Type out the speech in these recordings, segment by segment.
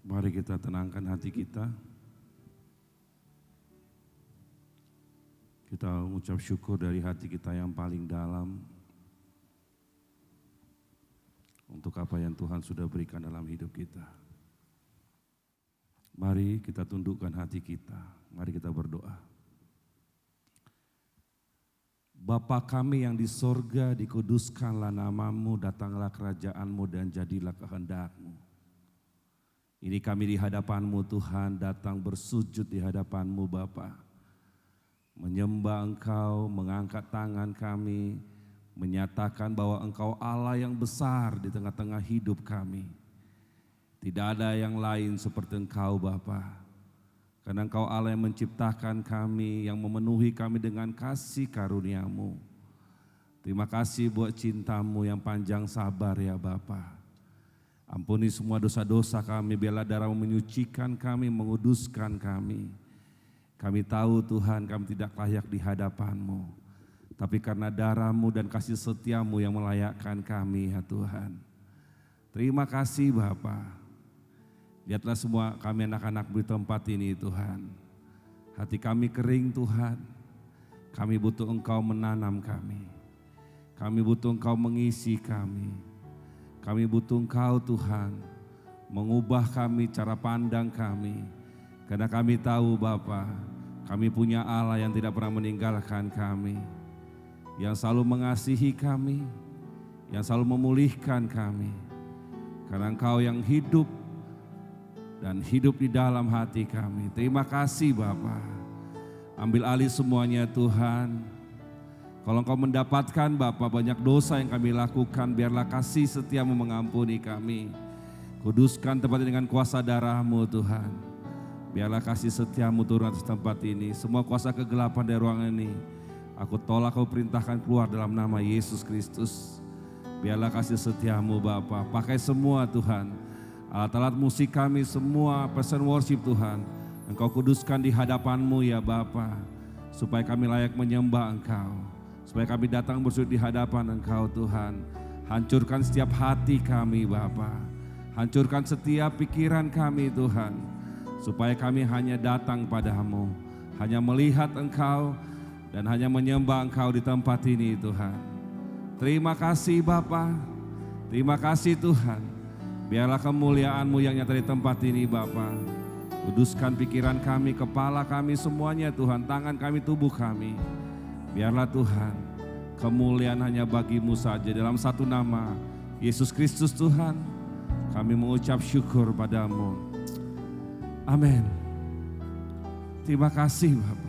Mari kita tenangkan hati kita. Kita mengucap syukur dari hati kita yang paling dalam untuk apa yang Tuhan sudah berikan dalam hidup kita. Mari kita tundukkan hati kita, mari kita berdoa. Bapa kami yang di sorga, dikuduskanlah namamu, datanglah kerajaanmu dan jadilah kehendakmu. Ini kami di hadapanmu Tuhan, datang bersujud di hadapanmu Bapa. Menyembah Engkau, mengangkat tangan kami, menyatakan bahwa Engkau Allah yang besar di tengah-tengah hidup kami. Tidak ada yang lain seperti Engkau Bapa. Karena Engkau Allah yang menciptakan kami, yang memenuhi kami dengan kasih karunia-Mu. Terima kasih buat cinta-Mu yang panjang sabar ya Bapa. Ampuni semua dosa-dosa kami, biarlah darah-Mu menyucikan kami, menguduskan kami. Kami tahu Tuhan kami tidak layak di hadapan-Mu. Tapi karena darah-Mu dan kasih setia-Mu yang melayakkan kami ya Tuhan. Terima kasih Bapa. Lihatlah semua kami anak-anak di tempat ini Tuhan. Hati kami kering Tuhan. Kami butuh Engkau menanam kami. Kami butuh Engkau mengisi kami. Kami butuh Engkau Tuhan. Mengubah kami cara pandang kami. Karena kami tahu Bapa, kami punya Allah yang tidak pernah meninggalkan kami. Yang selalu mengasihi kami. Yang selalu memulihkan kami. Karena Engkau yang hidup dan hidup di dalam hati kami. Terima kasih Bapa. Ambil alih semuanya Tuhan. Kalau Engkau mendapatkan Bapa banyak dosa yang kami lakukan, biarlah kasih setia-Mu mengampuni kami. Kuduskan tempat ini dengan kuasa darah-Mu Tuhan. Biarlah kasih setia-Mu turun atas tempat ini. Semua kuasa kegelapan dari ruangan ini, aku tolak, Kau perintahkan keluar dalam nama Yesus Kristus. Biarlah kasih setia-Mu Bapa. Pakai semua Tuhan. Alat-alat musik kami semua, person worship Tuhan. Engkau kuduskan di hadapan-Mu ya Bapa. Supaya kami layak menyembah Engkau. Supaya kami datang bersujud di hadapan Engkau Tuhan. Hancurkan setiap hati kami Bapa. Hancurkan setiap pikiran kami Tuhan. Supaya kami hanya datang padamu. Hanya melihat Engkau dan hanya menyembah Engkau di tempat ini Tuhan. Terima kasih Bapa. Terima kasih Tuhan. Biarlah kemuliaan-Mu yang nyata di tempat ini Bapa. Kuduskan pikiran kami, kepala kami semuanya Tuhan, tangan kami, tubuh kami. Biarlah Tuhan, kemuliaan hanya bagi-Mu saja. Dalam satu nama, Yesus Kristus Tuhan, kami mengucap syukur padamu. Amin. Terima kasih Bapak.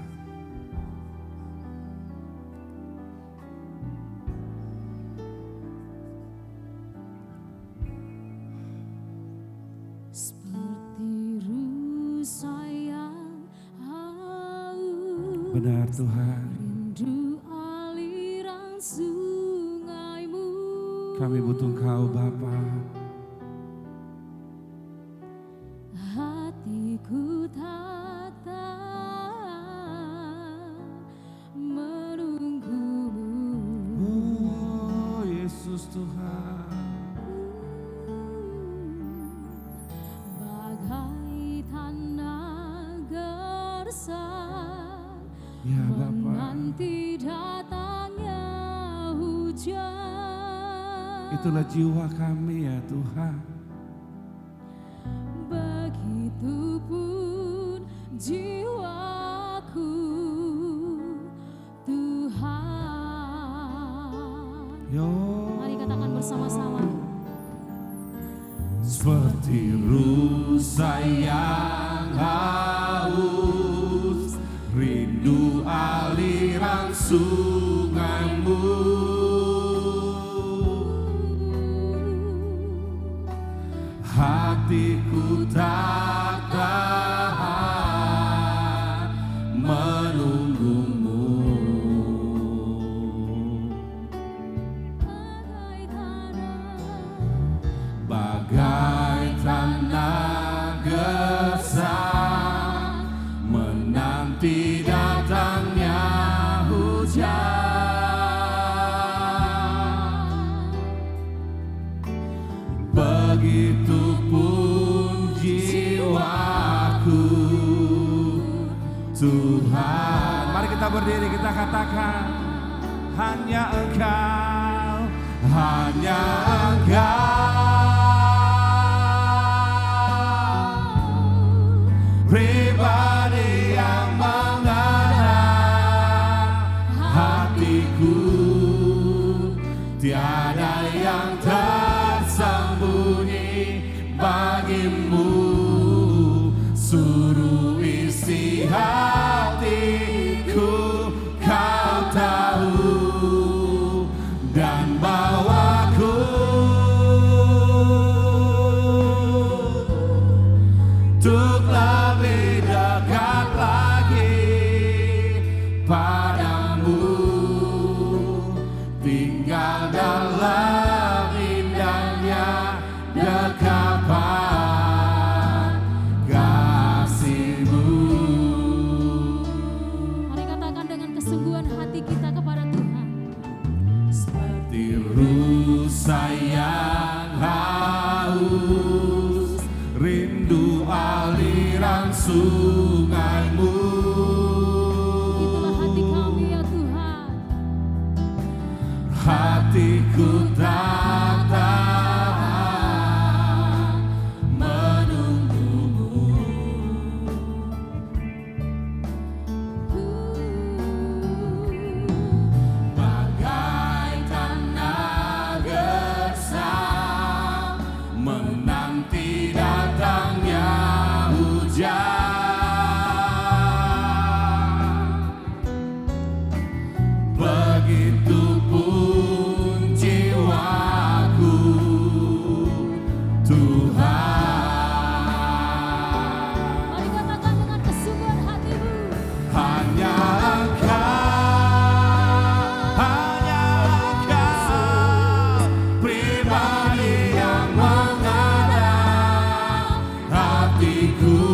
Benar Tuhan. Rindu aliran sungai-Mu. Kami butuh Engkau Bapa. Hatiku tak tahan menunggu-Mu. Oh Yesus Tuhan. Bagai tanah gersang. Ya Bapa. Menanti datangnya hujan. Itulah jiwa kami ya Tuhan. Begitupun jiwaku Tuhan. Yo. Mari katakan bersama-sama. Seperti rusa yang haus, rindu aliran sungai-Mu. Hatiku tak tahan menunggu-Mu. Bagai tanah gersang menanti datangnya hujan. Begitupun jiwa bawaku Tuhan. Mari kita berdiri, kita katakan hanya Engkau, hanya Engkau, pribadi yang mengenal hatiku, tiada yang tersembunyi bagimu. Suruh isi hatiku, Kau tahu, dan bawaku untuk lebih dekat lagi padamu, tinggal dalam indahnya dekapan kasih-Mu. Mari katakan dengan kesungguhan hati kita kepada Tuhan. Seperti rusa yang haus, rindu aliran sungai-Mu. Itulah hati kami ya Tuhan. Hatiku tak tahan menunggu-Mu. Bagai tanah gersang menanti datangnya hujan. Begitupun jiwaku Tuhan. Mari katakan dengan kesungguhan hatimu. Hanya Engkau, pribadi yang mengenal hatiku,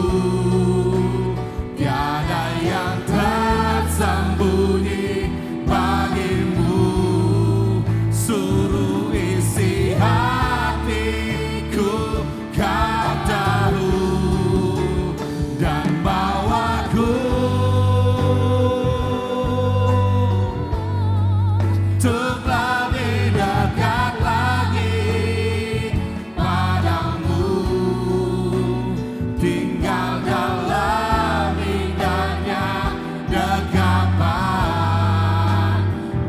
tiada yang tersembunyi bagimu. Suruh isi hatiku, Kau tahu, dan bawaku untuk lebih dekat lagi padamu, tinggal dalam indahnya dekapan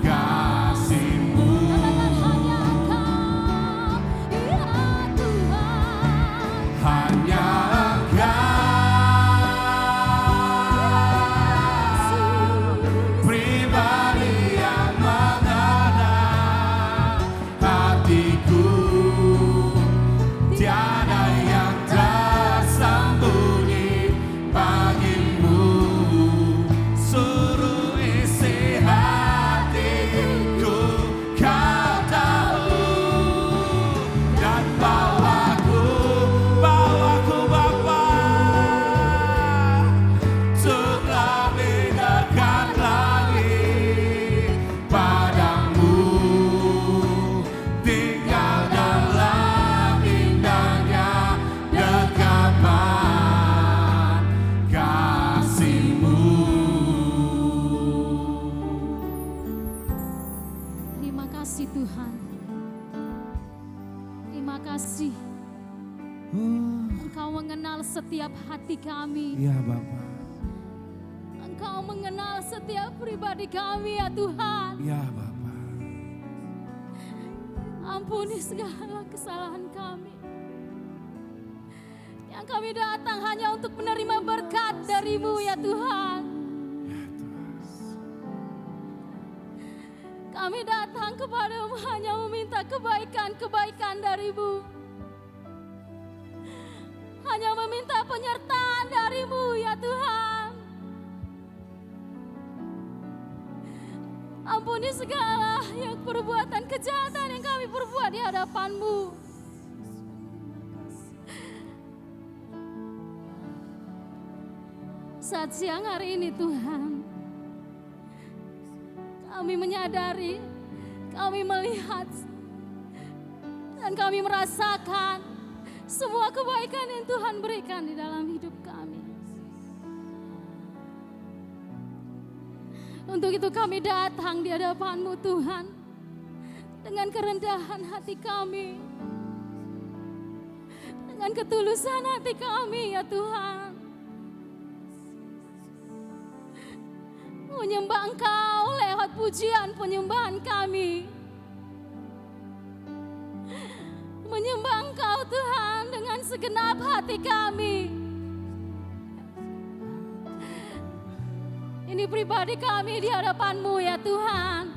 kasih-Mu. Hanya Hanya Engkau, Engkau, Yesus. pribadi yang mengenal hatiku, tiada yang tersembunyi bagimu. Suruh isi hatiku, Kau tahu, dan bawaku Bapa, untuk lebih dekat lagi padamu, tinggal dalam indahnya dekapan kasih-Mu. Terima kasih Tuhan. Terima kasih. Engkau mengenal setiap hati kami. Ya Bapa, Engkau mengenal setiap pribadi kami ya Tuhan. ya Bapa. Ampuni segala kesalahan kami. Yang kami datang hanya untuk menerima berkat dari-Mu ya Tuhan. Kami datang kepadamu hanya meminta kebaikan-kebaikan dari-Mu. Hanya meminta penyertaan dari-Mu ya Tuhan. Ampuni segala yang perbuatan kejahatan yang kami perbuat di hadapan-Mu. Saat siang hari ini Tuhan, kami menyadari, kami melihat, dan kami merasakan semua kebaikan yang Tuhan berikan di dalam hidup kami. Untuk itu kami datang di hadapan-Mu Tuhan, dengan kerendahan hati kami, dengan ketulusan hati kami ya Tuhan. Menyembah Engkau lewat pujian penyembahan kami. Menyembah Engkau Tuhan dengan segenap hati kami. Ini pribadi kami di hadapan-Mu ya Tuhan.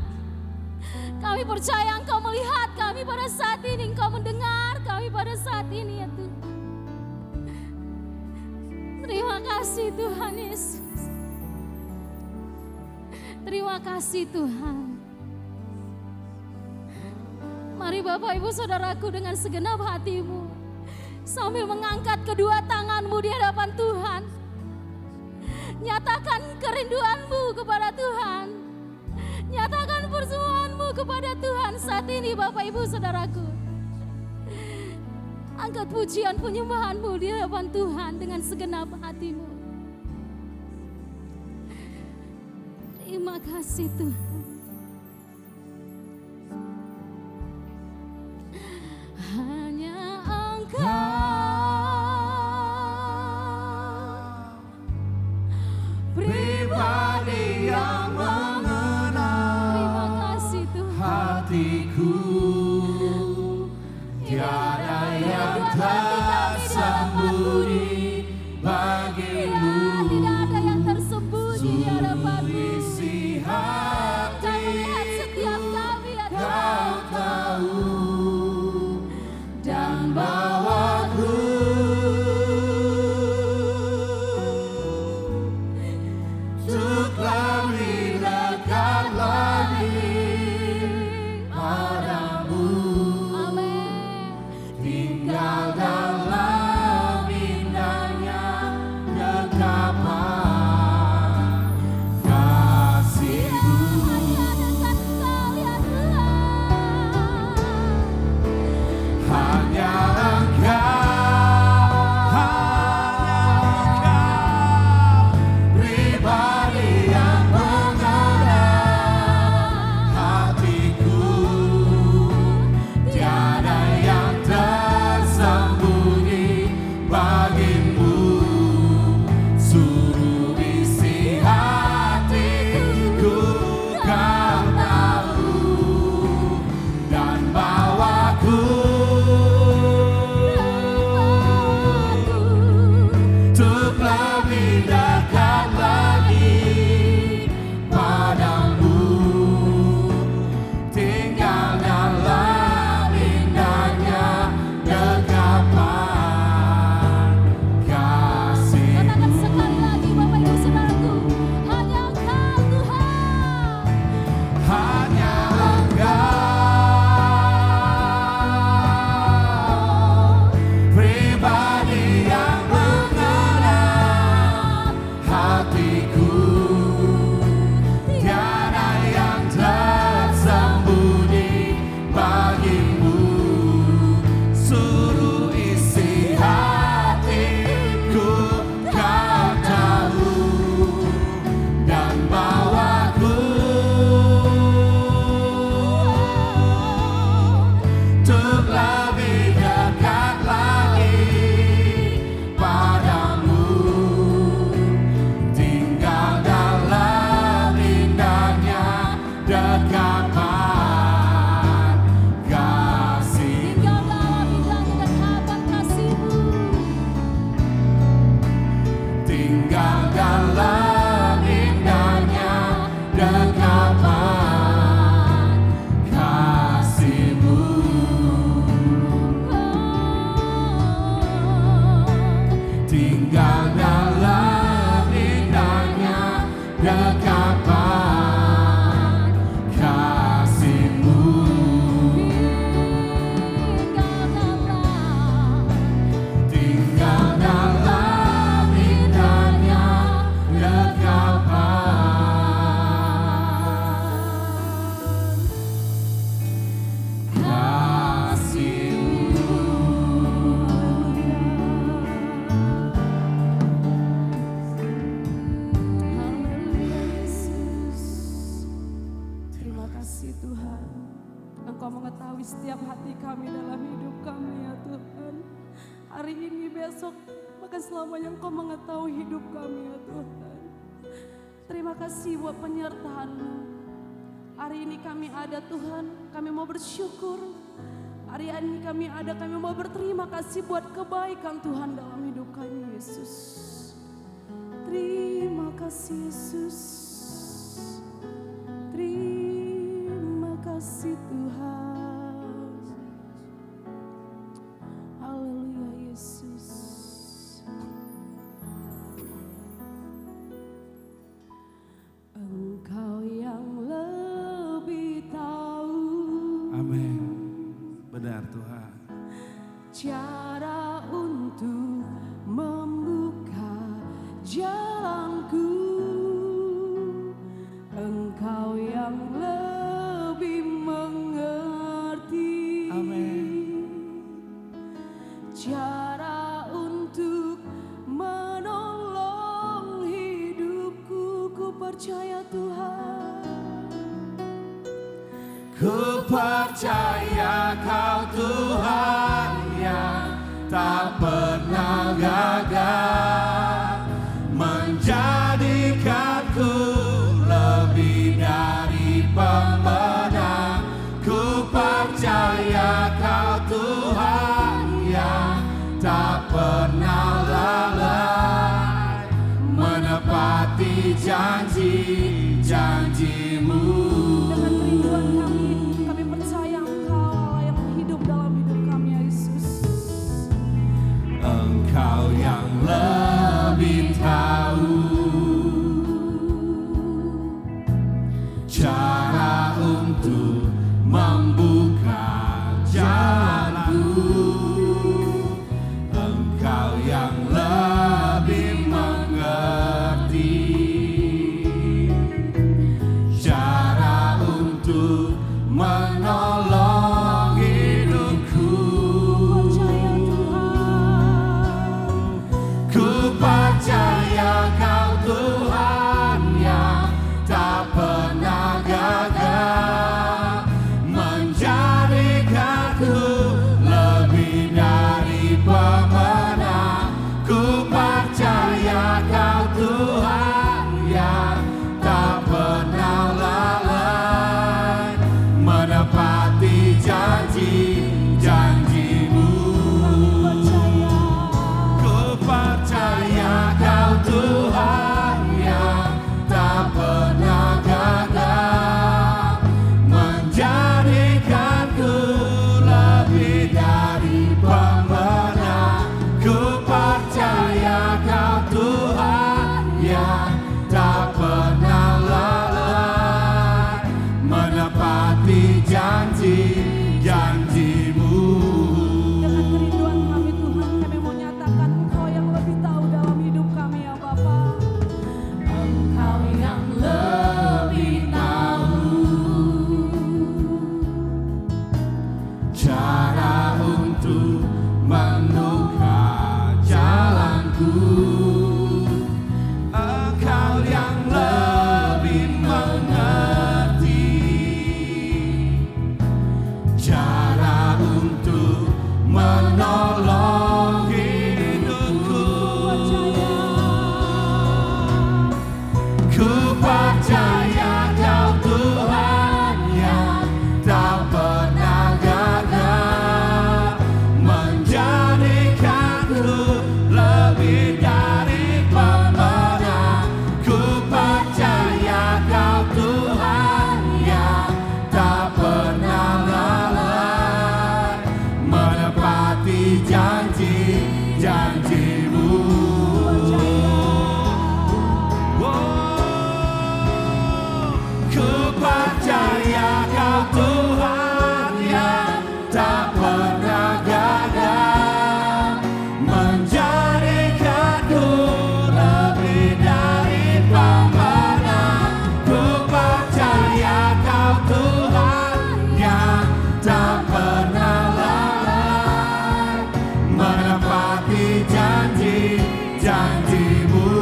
Kami percaya Engkau melihat kami pada saat ini, Engkau mendengar kami pada saat ini ya Tuhan. Terima kasih Tuhan Yesus. Terima kasih Tuhan. Mari Bapak Ibu Saudaraku dengan segenap hatimu, sambil mengangkat kedua tanganmu di hadapan Tuhan, nyatakan kerinduanmu kepada Tuhan. Nyatakan persembahanmu kepada Tuhan saat ini Bapak Ibu Saudaraku. Angkat pujian penyembahanmu di hadapan Tuhan dengan segenap hatimu. Terima kasih Tuhan. Hanya Engkau pribadi yang hatiku, tiada yang tersembunyi bagimu. Tidak ada yang tersembunyi di hadapan-Mu. Isi hati, Kau melihat setiap kami ya Kau Tuhan. tahu dan bawaku untuk lebih dekat lagi. Tinggal dalam indahnya dekapan kasih-Mu. Hanya Engkau pribadi yang mengenal hatiku, tiada yang tersembunyi bagimu. Suruh isi hatiku, Kau tahu dan bawaku untuk lebih dekat lagi padamu. Tinggal dalam indahnya dekapan kasih-Mu. Katakan sekali lagi Bapak Ibu Saudaraku, hanya Engkau Tuhan. Hanya Engkau pribadi yang mengenal hatiku, tiada yang tersembunyi bagimu. Suruh isi hatiku, Kau tahu dan bawaku untuk lebih dekat lagi padamu. Tinggal dalam indahnya dekapan kasih-Mu. Tinggal dalam indahnya dekapan kasih-Mu. Tinggal dalam indahnya dekapan kasih-Mu. Tinggal dalam indahnya dekapan kasih-Mu. Tinggal dalam indahnya dekapan kasih-Mu. setiap hati kami dalam hidup kami ya Tuhan. Hari ini, besok, bahkan selamanya Engkau mengetahui hidup kami ya Tuhan. Terima kasih buat penyertaan-Mu. Hari ini kami ada Tuhan, kami mau bersyukur. Hari ini kami ada, kami mau berterima kasih buat kebaikan Tuhan dalam hidup kami Yesus. Terima kasih Yesus. Terima kasih Tuhan. Haleluya Yesus. Engkau yang lebih tahu. Amin. Benar Tuhan. Cara untuk membuka jalanku. Engkau yang lebih mengerti. Amin. Cara untuk menolong hidupku. Ku percaya Tuhan. Ku percaya Kau Tuhan yang tak pernah gagal, menjadikanku lebih dari pemenang. Ku percaya Kau Tuhan yang tak pernah lalai, menepati janji-janji-Mu. Dengan kerinduan kami percaya Engkau Allah yang hidup dalam hidup kami ya Yesus. Engkau yang lebih tahu cara untuk membuka jalanku. Engkau yang lebih mengerti cara untuk menolong hidupku. Percaya Tuhan. Ku percaya Kau Tuhan yang tak pernah gagal, menjadikanku lebih dari pemenang. Ku percaya Kau Tuhan yang tak pernah lalai, menepati janji-janji-Mu. Ku percaya Kau Tuhan yang tak pernah gagal, menjadikanku lebih dari pemenang. Ku percaya Kau Tuhan yang tak pernah lalai, menepati janji-janji-Mu. Dengan kerinduan kami Tuhan, kami mau nyatakan Engkau yang lebih tahu dalam hidup kami ya Bapa. Engkau yang lebih tahu Cara untuk membuka jalanku. Engkau yang lebih mengerti cara untuk menolong hidupku. Ku percaya Kau Tuhan yang tak pernah gagal, menjadikanku lebih dari pemenang. Ku percaya Kau Tuhan yang tak pernah lalai, menepati janji-janji-Mu. Ku percaya Kau Tuhan yang tak pernah gagal, menjadikanku lebih dari pemenang. Ku percaya Kau Tuhan yang tak pernah lalai, menepati janji-janji-Mu.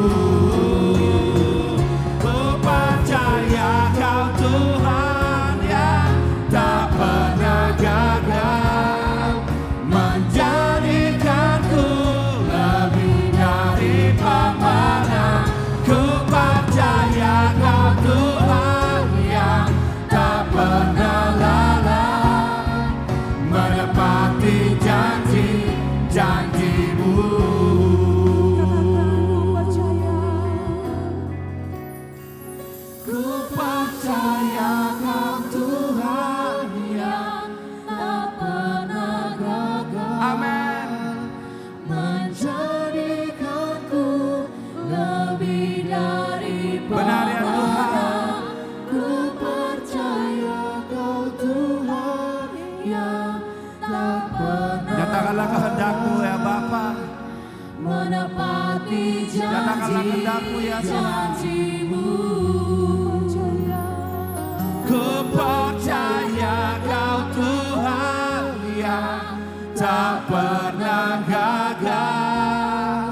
Ku percaya Kau Tuhan yang tak pernah gagal, Nyatakanlah kehendak-Mu ya Tuhan. Ku percaya Kau Tuhan yang tak pernah gagal,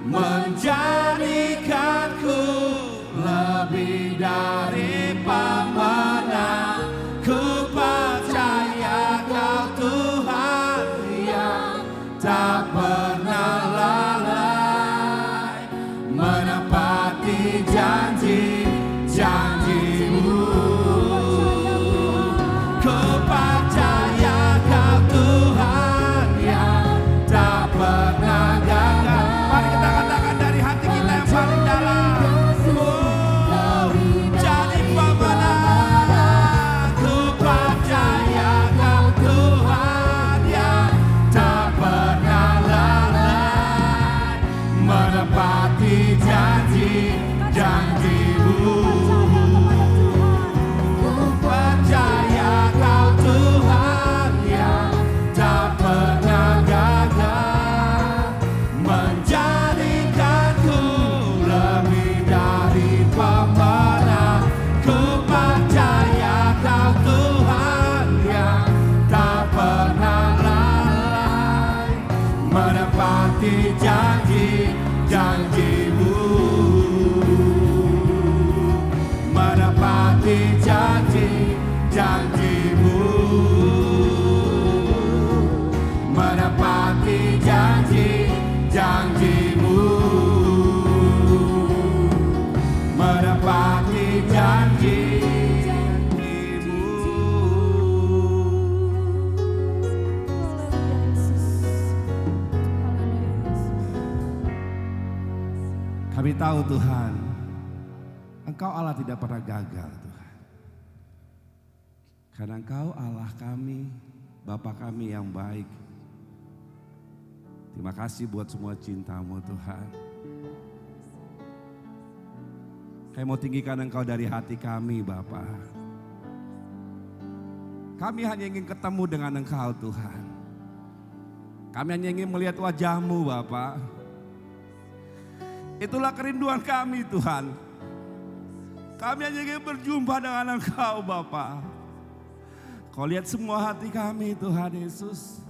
menjadikanku lebih dari pemenang. Ku percaya Kau Tuhan yang tak pernah lalai, menepati janji-janji-Mu. Ku percaya Kau Tuhan yang tak pernah gagal. Mari kita katakan dari hati kita yang paling dalam. Jadi pemenang. Ku percaya Kau Tuhan yang tak pernah lalai, menepati janji-janji-Mu. Ku percaya Kau Tuhan yang tak pernah gagal, menjadikanku lebih dari pemenang. Ku percaya Kau Tuhan yang tak pernah lalai, menepati janji-janji-Mu. Menepati janji-janji-Mu. Menepati janji-janji-Mu. Menepati janji-janji-Mu. Kami tahu Tuhan, Engkau Allah tidak pernah gagal Tuhan. Karena Engkau Allah kami, Bapa kami yang baik. Terima kasih buat semua cinta-Mu Tuhan. Kami mau tinggikan Engkau dari hati kami Bapa. Kami hanya ingin ketemu dengan Engkau Tuhan. Kami hanya ingin melihat wajah-Mu Bapa. Itulah kerinduan kami Tuhan. Kami hanya ingin berjumpa dengan Engkau Bapa. Kau lihat semua hati kami Tuhan Yesus.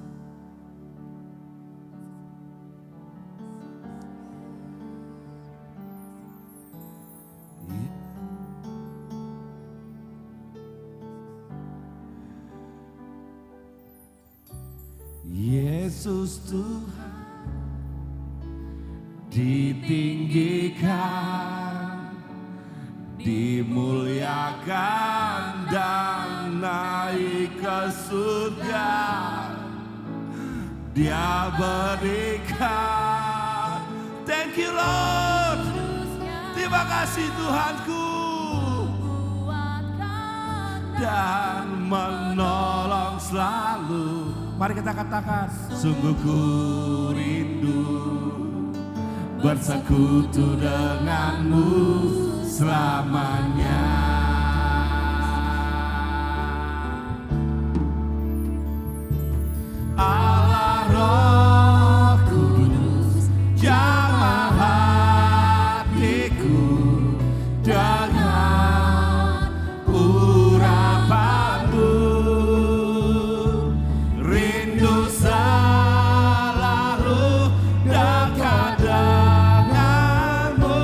Yesus Tuhan ditinggikan, dimuliakan dan naik ke surga. Dia berikan. Thank you Lord. Terima kasih Tuhanku. Dan menolong selalu. Mari kita katakan, sungguh ku rindu bersekutu denganmu selamanya. Allah Roh Kudus jamah hatiku dengan urapanmu. Rindu selalu dekat denganmu,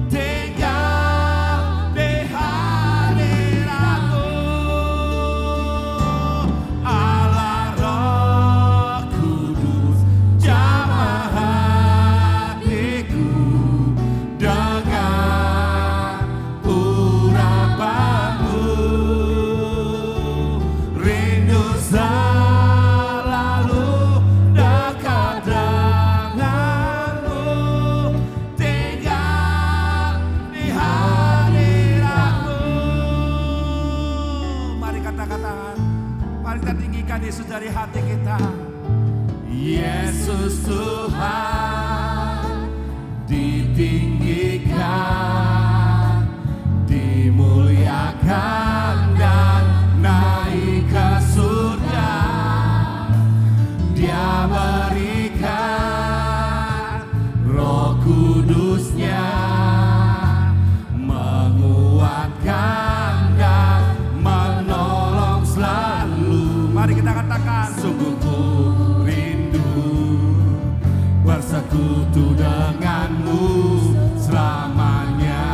tinggal di hadiratmu. Allah Roh Kudus jamah hatiku dengan urapanmu. Rindu selalu dekat denganmu, tinggal di hadiratmu. Mari katakan, mari kita tinggikan Yesus dari hati kita. Yesus Tuhan ditinggikan, dimuliakan dan naik ke surga. Dia berikan Roh kudusnya menguatkan dan menolong selalu. Mari kita katakan, sungguh ku rindu bersekutu denganmu selamanya.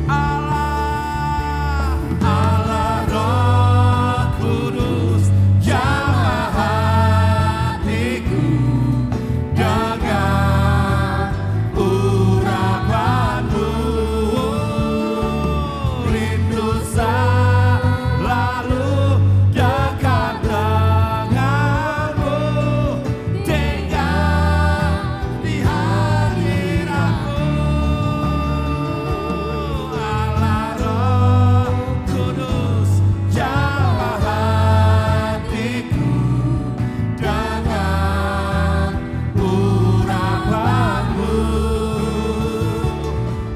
Allah, Allah Roh Kudus, jamah hatiku dengan urapanmu. Rindu selalu dekat denganmu, tinggal di hadiratmu. Allah Roh Kudus, jamah hatiku dengan urapanmu.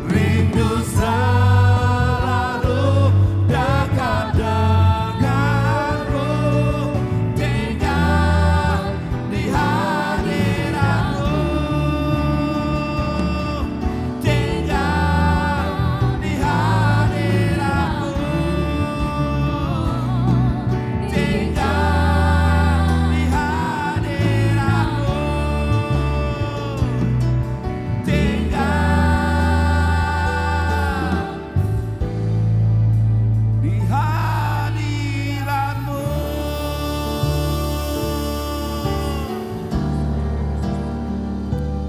Rindu selalu dekat denganmu, tinggal di hadiratmu, tinggal di hadiratmu, tinggal di hadiratmu, tinggal di hadiratmu.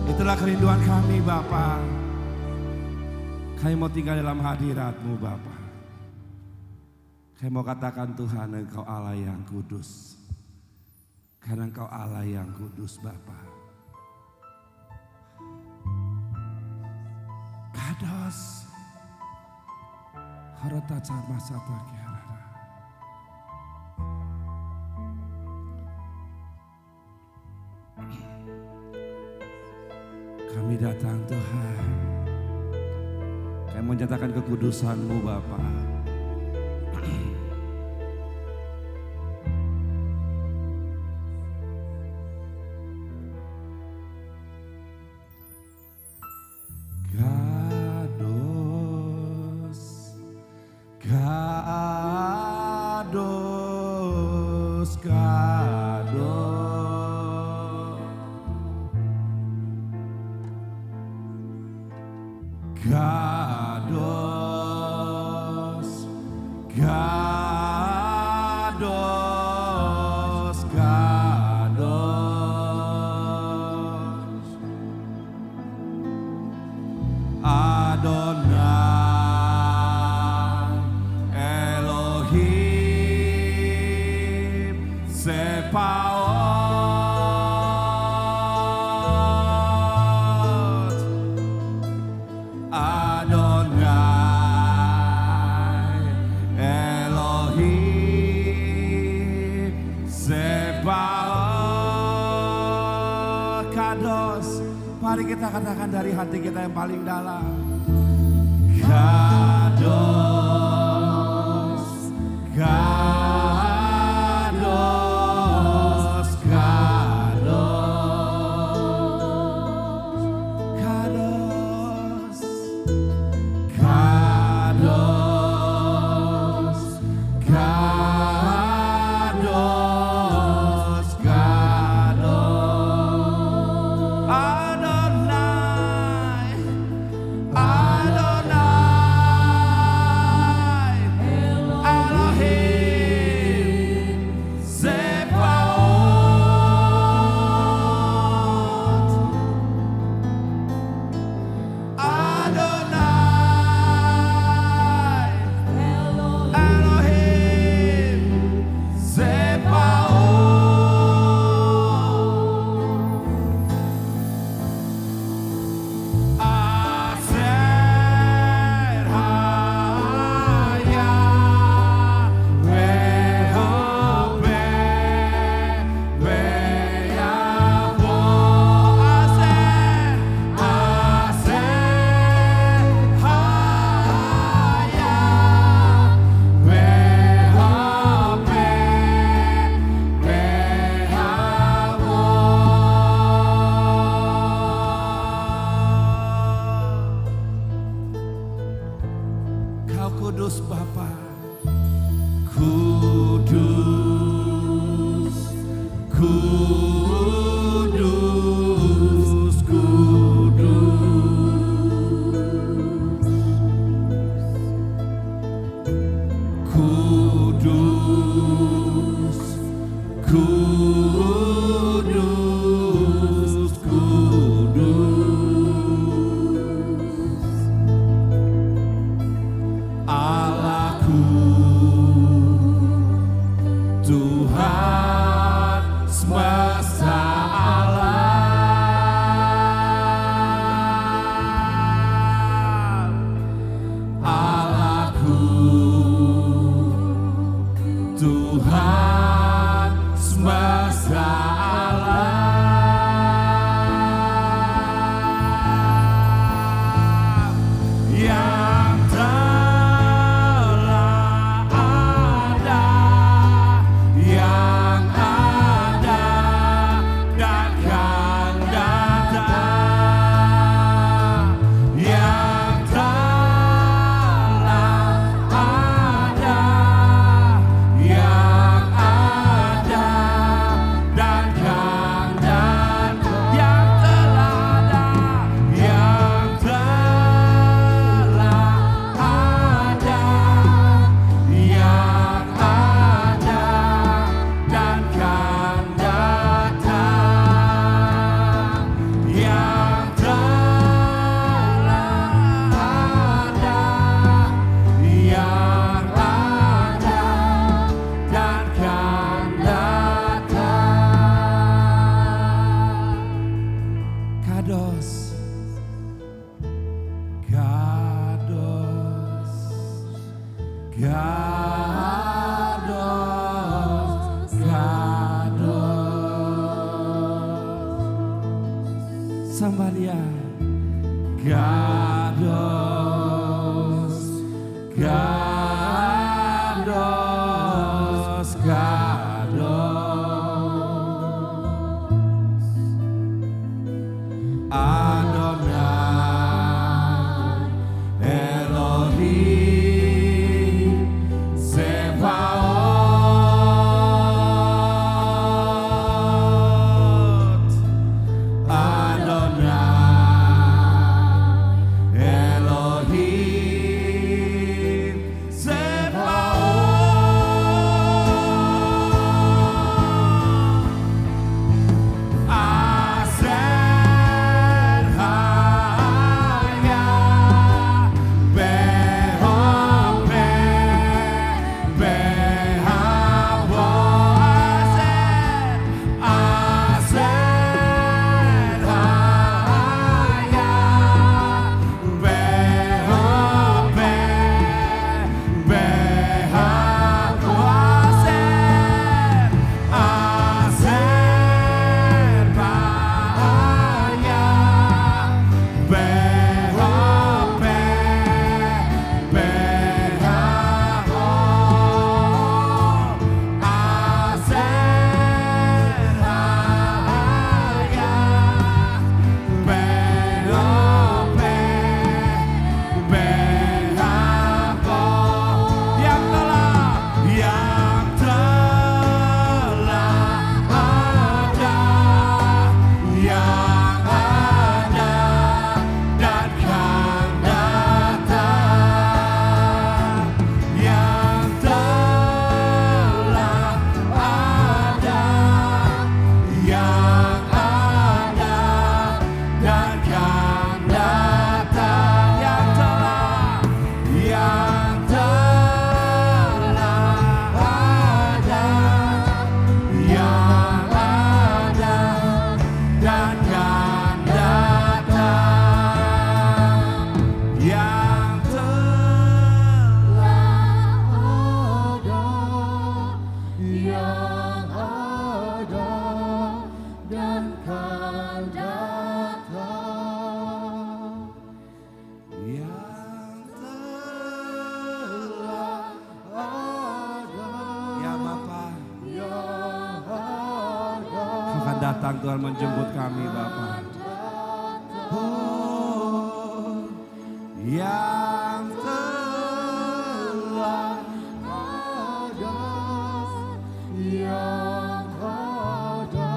Itulah kerinduan kami Bapa. Kami mau tinggal dalam hadirat-Mu Bapa. Kami mau katakan Tuhan, Engkau Allah yang kudus. Karena Engkau Allah yang kudus Bapa. Kados harata sama sata kiara. Kami datang Tuhan. Kami menyatakan kekudusan-Mu Bapa. Kados, kados, kados. Kados, kados, kados. Adonai Elohim Sebaot. Adonai Elohim Sebaot. Kados. Mari kita katakan dari hati kita yang paling dalam. Kados, kados, kados, kados, kados, kados, kados. Adonai, Adonai. Gados, Gados, Gados, Gados. Somebody, Gados, Gados, Gados. Adonai, Elohim, Sebaot. Adonai, Elohim, Sebaot. Aser haya behope behabo. Aser haya behope behabo. Aser bahaya behope behabo. Aser haya behope behabo. Yang datang Tuhan menjemput kami Bapa. Yang telah ada, yang ada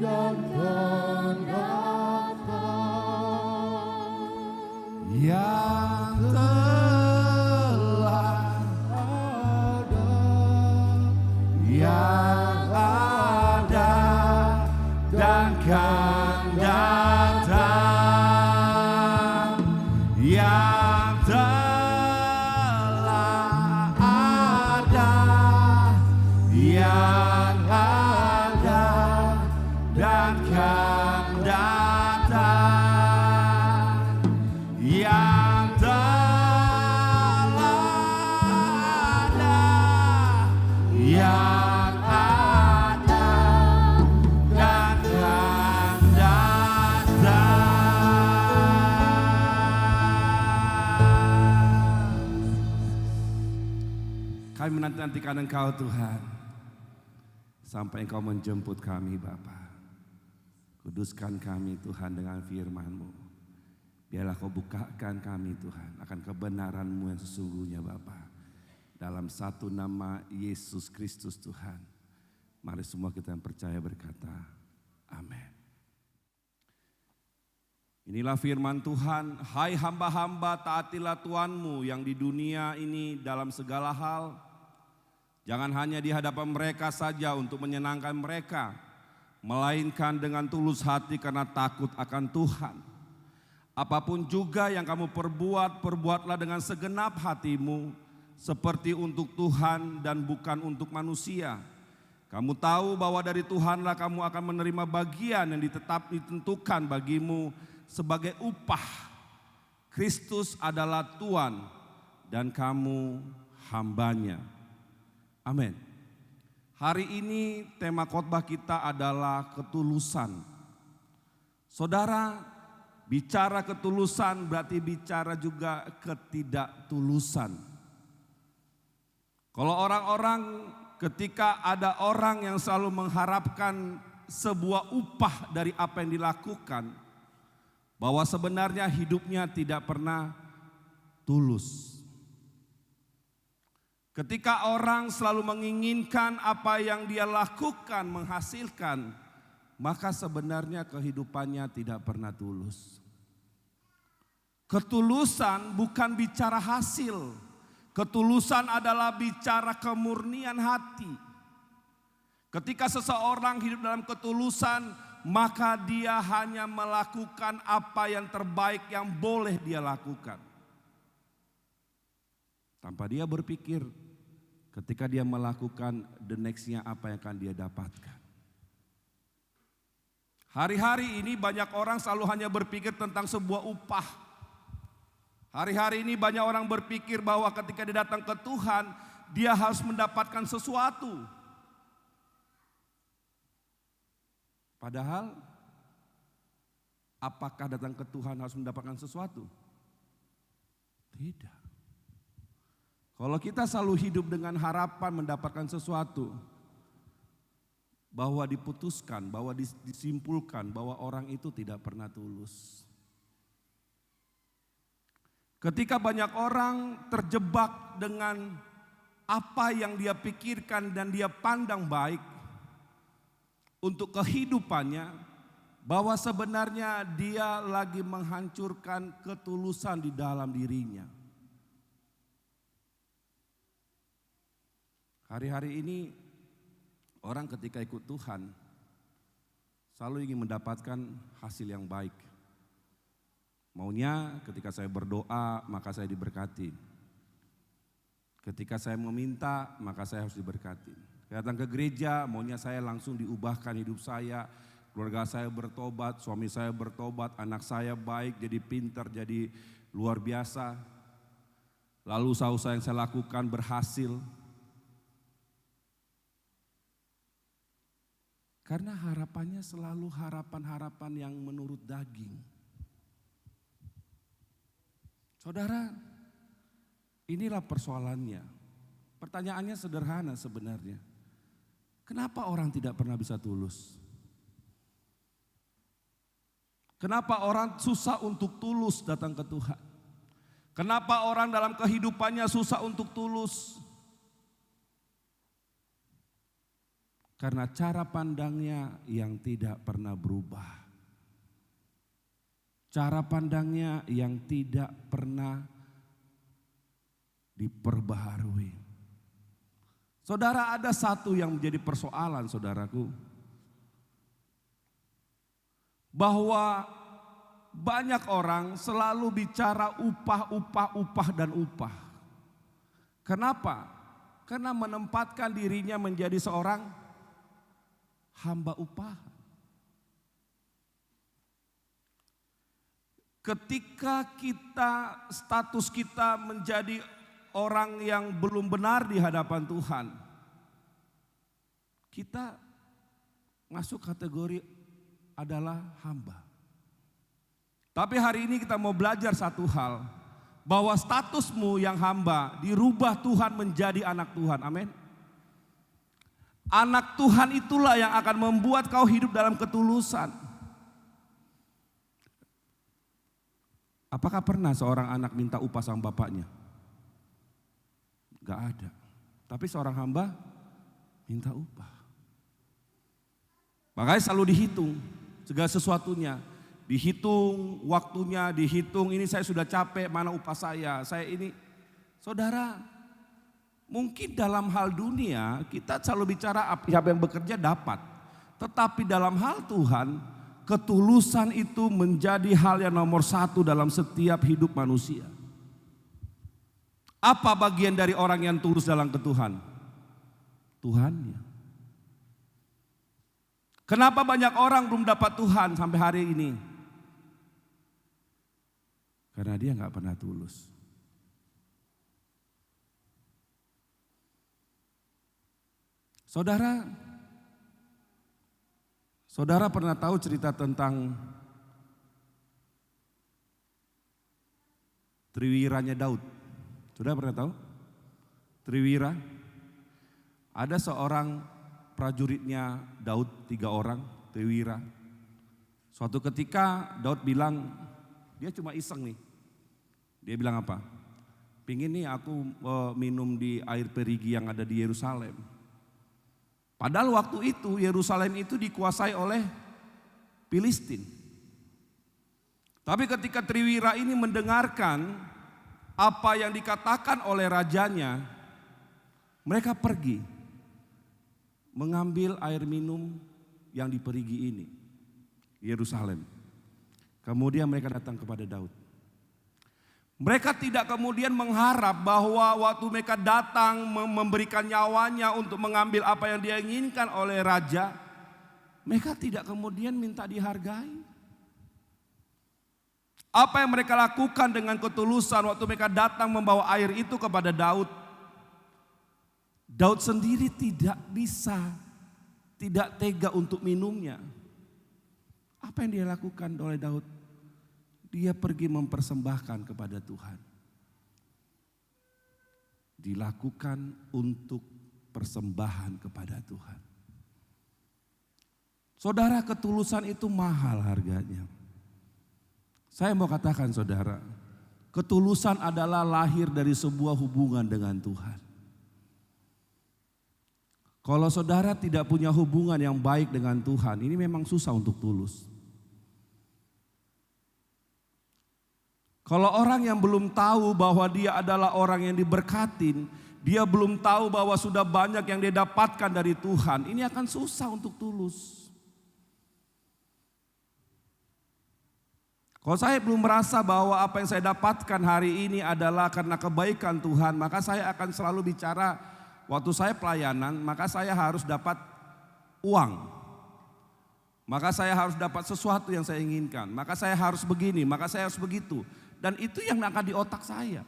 dan akan datang. Yang telah ada, yang ada dan akan datang. Yang telah ada, yang ada dan akan datang. Yang telah ada, yang ada dan akan datang. Kami menanti-nantikan Engkau Tuhan, sampai Engkau menjemput kami Bapa. Kuduskan kami Tuhan dengan firman-Mu. Biarlah Kau bukakan kami Tuhan akan kebenaran-Mu yang sesungguhnya Bapa. Dalam satu nama Yesus Kristus Tuhan. Mari semua kita yang percaya berkata, amin. Inilah firman Tuhan, hai hamba-hamba taatilah Tuhanmu yang di dunia ini dalam segala hal. Jangan hanya di hadapan mereka saja untuk menyenangkan mereka, melainkan dengan tulus hati karena takut akan Tuhan. Apapun juga yang kamu perbuat, perbuatlah dengan segenap hatimu, seperti untuk Tuhan dan bukan untuk manusia. Kamu tahu bahwa dari Tuhanlah kamu akan menerima bagian yang ditentukan bagimu sebagai upah. Kristus adalah Tuhan dan kamu hambanya. Amin. Hari ini tema khotbah kita adalah ketulusan. Saudara, bicara ketulusan berarti bicara juga ketidaktulusan. Kalau orang-orang, ketika ada orang yang selalu mengharapkan sebuah upah dari apa yang dilakukan, bahwa sebenarnya hidupnya tidak pernah tulus. Ketika orang selalu menginginkan apa yang dia lakukan menghasilkan, maka sebenarnya kehidupannya tidak pernah tulus. Ketulusan bukan bicara hasil. Ketulusan adalah bicara kemurnian hati. Ketika seseorang hidup dalam ketulusan, maka dia hanya melakukan apa yang terbaik yang boleh dia lakukan. Tanpa dia berpikir ketika dia melakukan the next-nya apa yang akan dia dapatkan. Hari-hari ini banyak orang selalu hanya berpikir tentang sebuah upah. Hari-hari ini banyak orang berpikir bahwa ketika dia datang ke Tuhan, dia harus mendapatkan sesuatu. Padahal, apakah datang ke Tuhan harus mendapatkan sesuatu? Tidak. Kalau kita selalu hidup dengan harapan mendapatkan sesuatu, bahwa diputuskan, bahwa disimpulkan bahwa orang itu tidak pernah tulus. Ketika banyak orang terjebak dengan apa yang dia pikirkan dan dia pandang baik untuk kehidupannya, bahwa sebenarnya dia lagi menghancurkan ketulusan di dalam dirinya. Hari-hari ini orang ketika ikut Tuhan selalu ingin mendapatkan hasil yang baik. Maunya ketika saya berdoa maka saya diberkati. Ketika saya meminta maka saya harus diberkati. Datang ke gereja maunya saya langsung diubahkan hidup saya. Keluarga saya bertobat, suami saya bertobat, anak saya baik, jadi pintar, jadi luar biasa. Lalu usaha-usaha yang saya lakukan berhasil. Karena harapannya selalu harapan-harapan yang menurut daging. Saudara, inilah persoalannya. Pertanyaannya sederhana sebenarnya. Kenapa orang tidak pernah bisa tulus? Kenapa orang susah untuk tulus datang ke Tuhan? Kenapa orang dalam kehidupannya susah untuk tulus? Karena cara pandangnya yang tidak pernah berubah. Cara pandangnya yang tidak pernah diperbaharui. Saudara, ada satu yang menjadi persoalan saudaraku. Bahwa banyak orang selalu bicara upah dan upah. Kenapa? Karena menempatkan dirinya menjadi seorang hamba upah. Ketika status kita menjadi orang yang belum benar di hadapan Tuhan, kita masuk kategori adalah hamba. Tapi hari ini kita mau belajar satu hal, bahwa statusmu yang hamba dirubah Tuhan menjadi anak Tuhan. Amin. Anak Tuhan itulah yang akan membuat kau hidup dalam ketulusan. Apakah pernah seorang anak minta upah sama bapaknya? Gak ada. Tapi seorang hamba minta upah. Makanya selalu dihitung segala sesuatunya. Dihitung waktunya, dihitung ini saya sudah capek, mana upah saya ini. Saudara, mungkin dalam hal dunia kita selalu bicara siapa yang bekerja dapat. Tetapi dalam hal Tuhan, ketulusan itu menjadi hal yang nomor satu dalam setiap hidup manusia. Apa bagian dari orang yang tulus dalam ketuhan? Tuhannya. Kenapa banyak orang belum dapat Tuhan sampai hari ini? Karena dia nggak pernah tulus. Saudara pernah tahu cerita tentang Triwiranya Daud? Saudara pernah tahu? Triwira? Ada seorang prajuritnya Daud, 3 orang, Triwira. Suatu ketika Daud bilang, dia cuma iseng nih. Dia bilang apa? Pingin nih aku minum di air perigi yang ada di Yerusalem. Padahal waktu itu Yerusalem itu dikuasai oleh Filistin. Tapi ketika Triwira ini mendengarkan apa yang dikatakan oleh rajanya, mereka pergi mengambil air minum yang di perigi ini, Yerusalem. Kemudian mereka datang kepada Daud. Mereka tidak kemudian mengharap bahwa waktu mereka datang memberikan nyawanya untuk mengambil apa yang dia inginkan oleh raja, mereka tidak kemudian minta dihargai. Apa yang mereka lakukan dengan ketulusan waktu mereka datang membawa air itu kepada Daud. Daud sendiri tidak bisa, tidak tega untuk minumnya. Apa yang dia lakukan oleh Daud? Dia pergi mempersembahkan kepada Tuhan. Dilakukan untuk persembahan kepada Tuhan. Saudara, ketulusan itu mahal harganya. Saya mau katakan saudara, ketulusan adalah lahir dari sebuah hubungan dengan Tuhan. Kalau saudara tidak punya hubungan yang baik dengan Tuhan, ini memang susah untuk tulus. Kalau orang yang belum tahu bahwa dia adalah orang yang diberkatin, dia belum tahu bahwa sudah banyak yang dia dapatkan dari Tuhan, ini akan susah untuk tulus. Kalau saya belum merasa bahwa apa yang saya dapatkan hari ini adalah karena kebaikan Tuhan, maka saya akan selalu bicara waktu saya pelayanan, maka saya harus dapat uang. Maka saya harus dapat sesuatu yang saya inginkan. Maka saya harus begini, maka saya harus begitu. Dan itu yang akan di otak saya.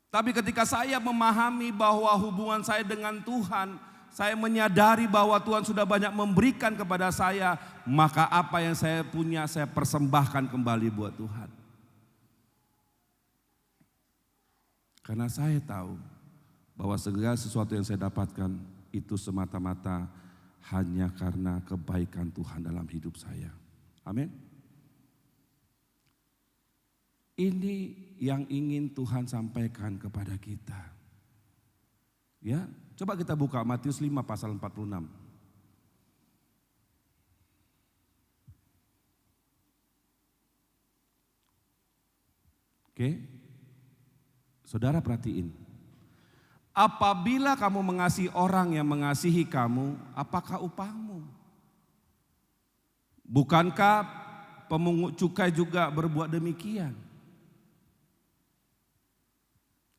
Tapi ketika saya memahami bahwa hubungan saya dengan Tuhan, saya menyadari bahwa Tuhan sudah banyak memberikan kepada saya, maka apa yang saya punya saya persembahkan kembali buat Tuhan. Karena saya tahu bahwa segala sesuatu yang saya dapatkan itu semata-mata hanya karena kebaikan Tuhan dalam hidup saya. Amin. Ini yang ingin Tuhan sampaikan kepada kita. Ya, coba kita buka Matius 5 pasal 46. Oke. Saudara perhatiin. Apabila kamu mengasihi orang yang mengasihi kamu, apakah upahmu? Bukankah pemungut cukai juga berbuat demikian?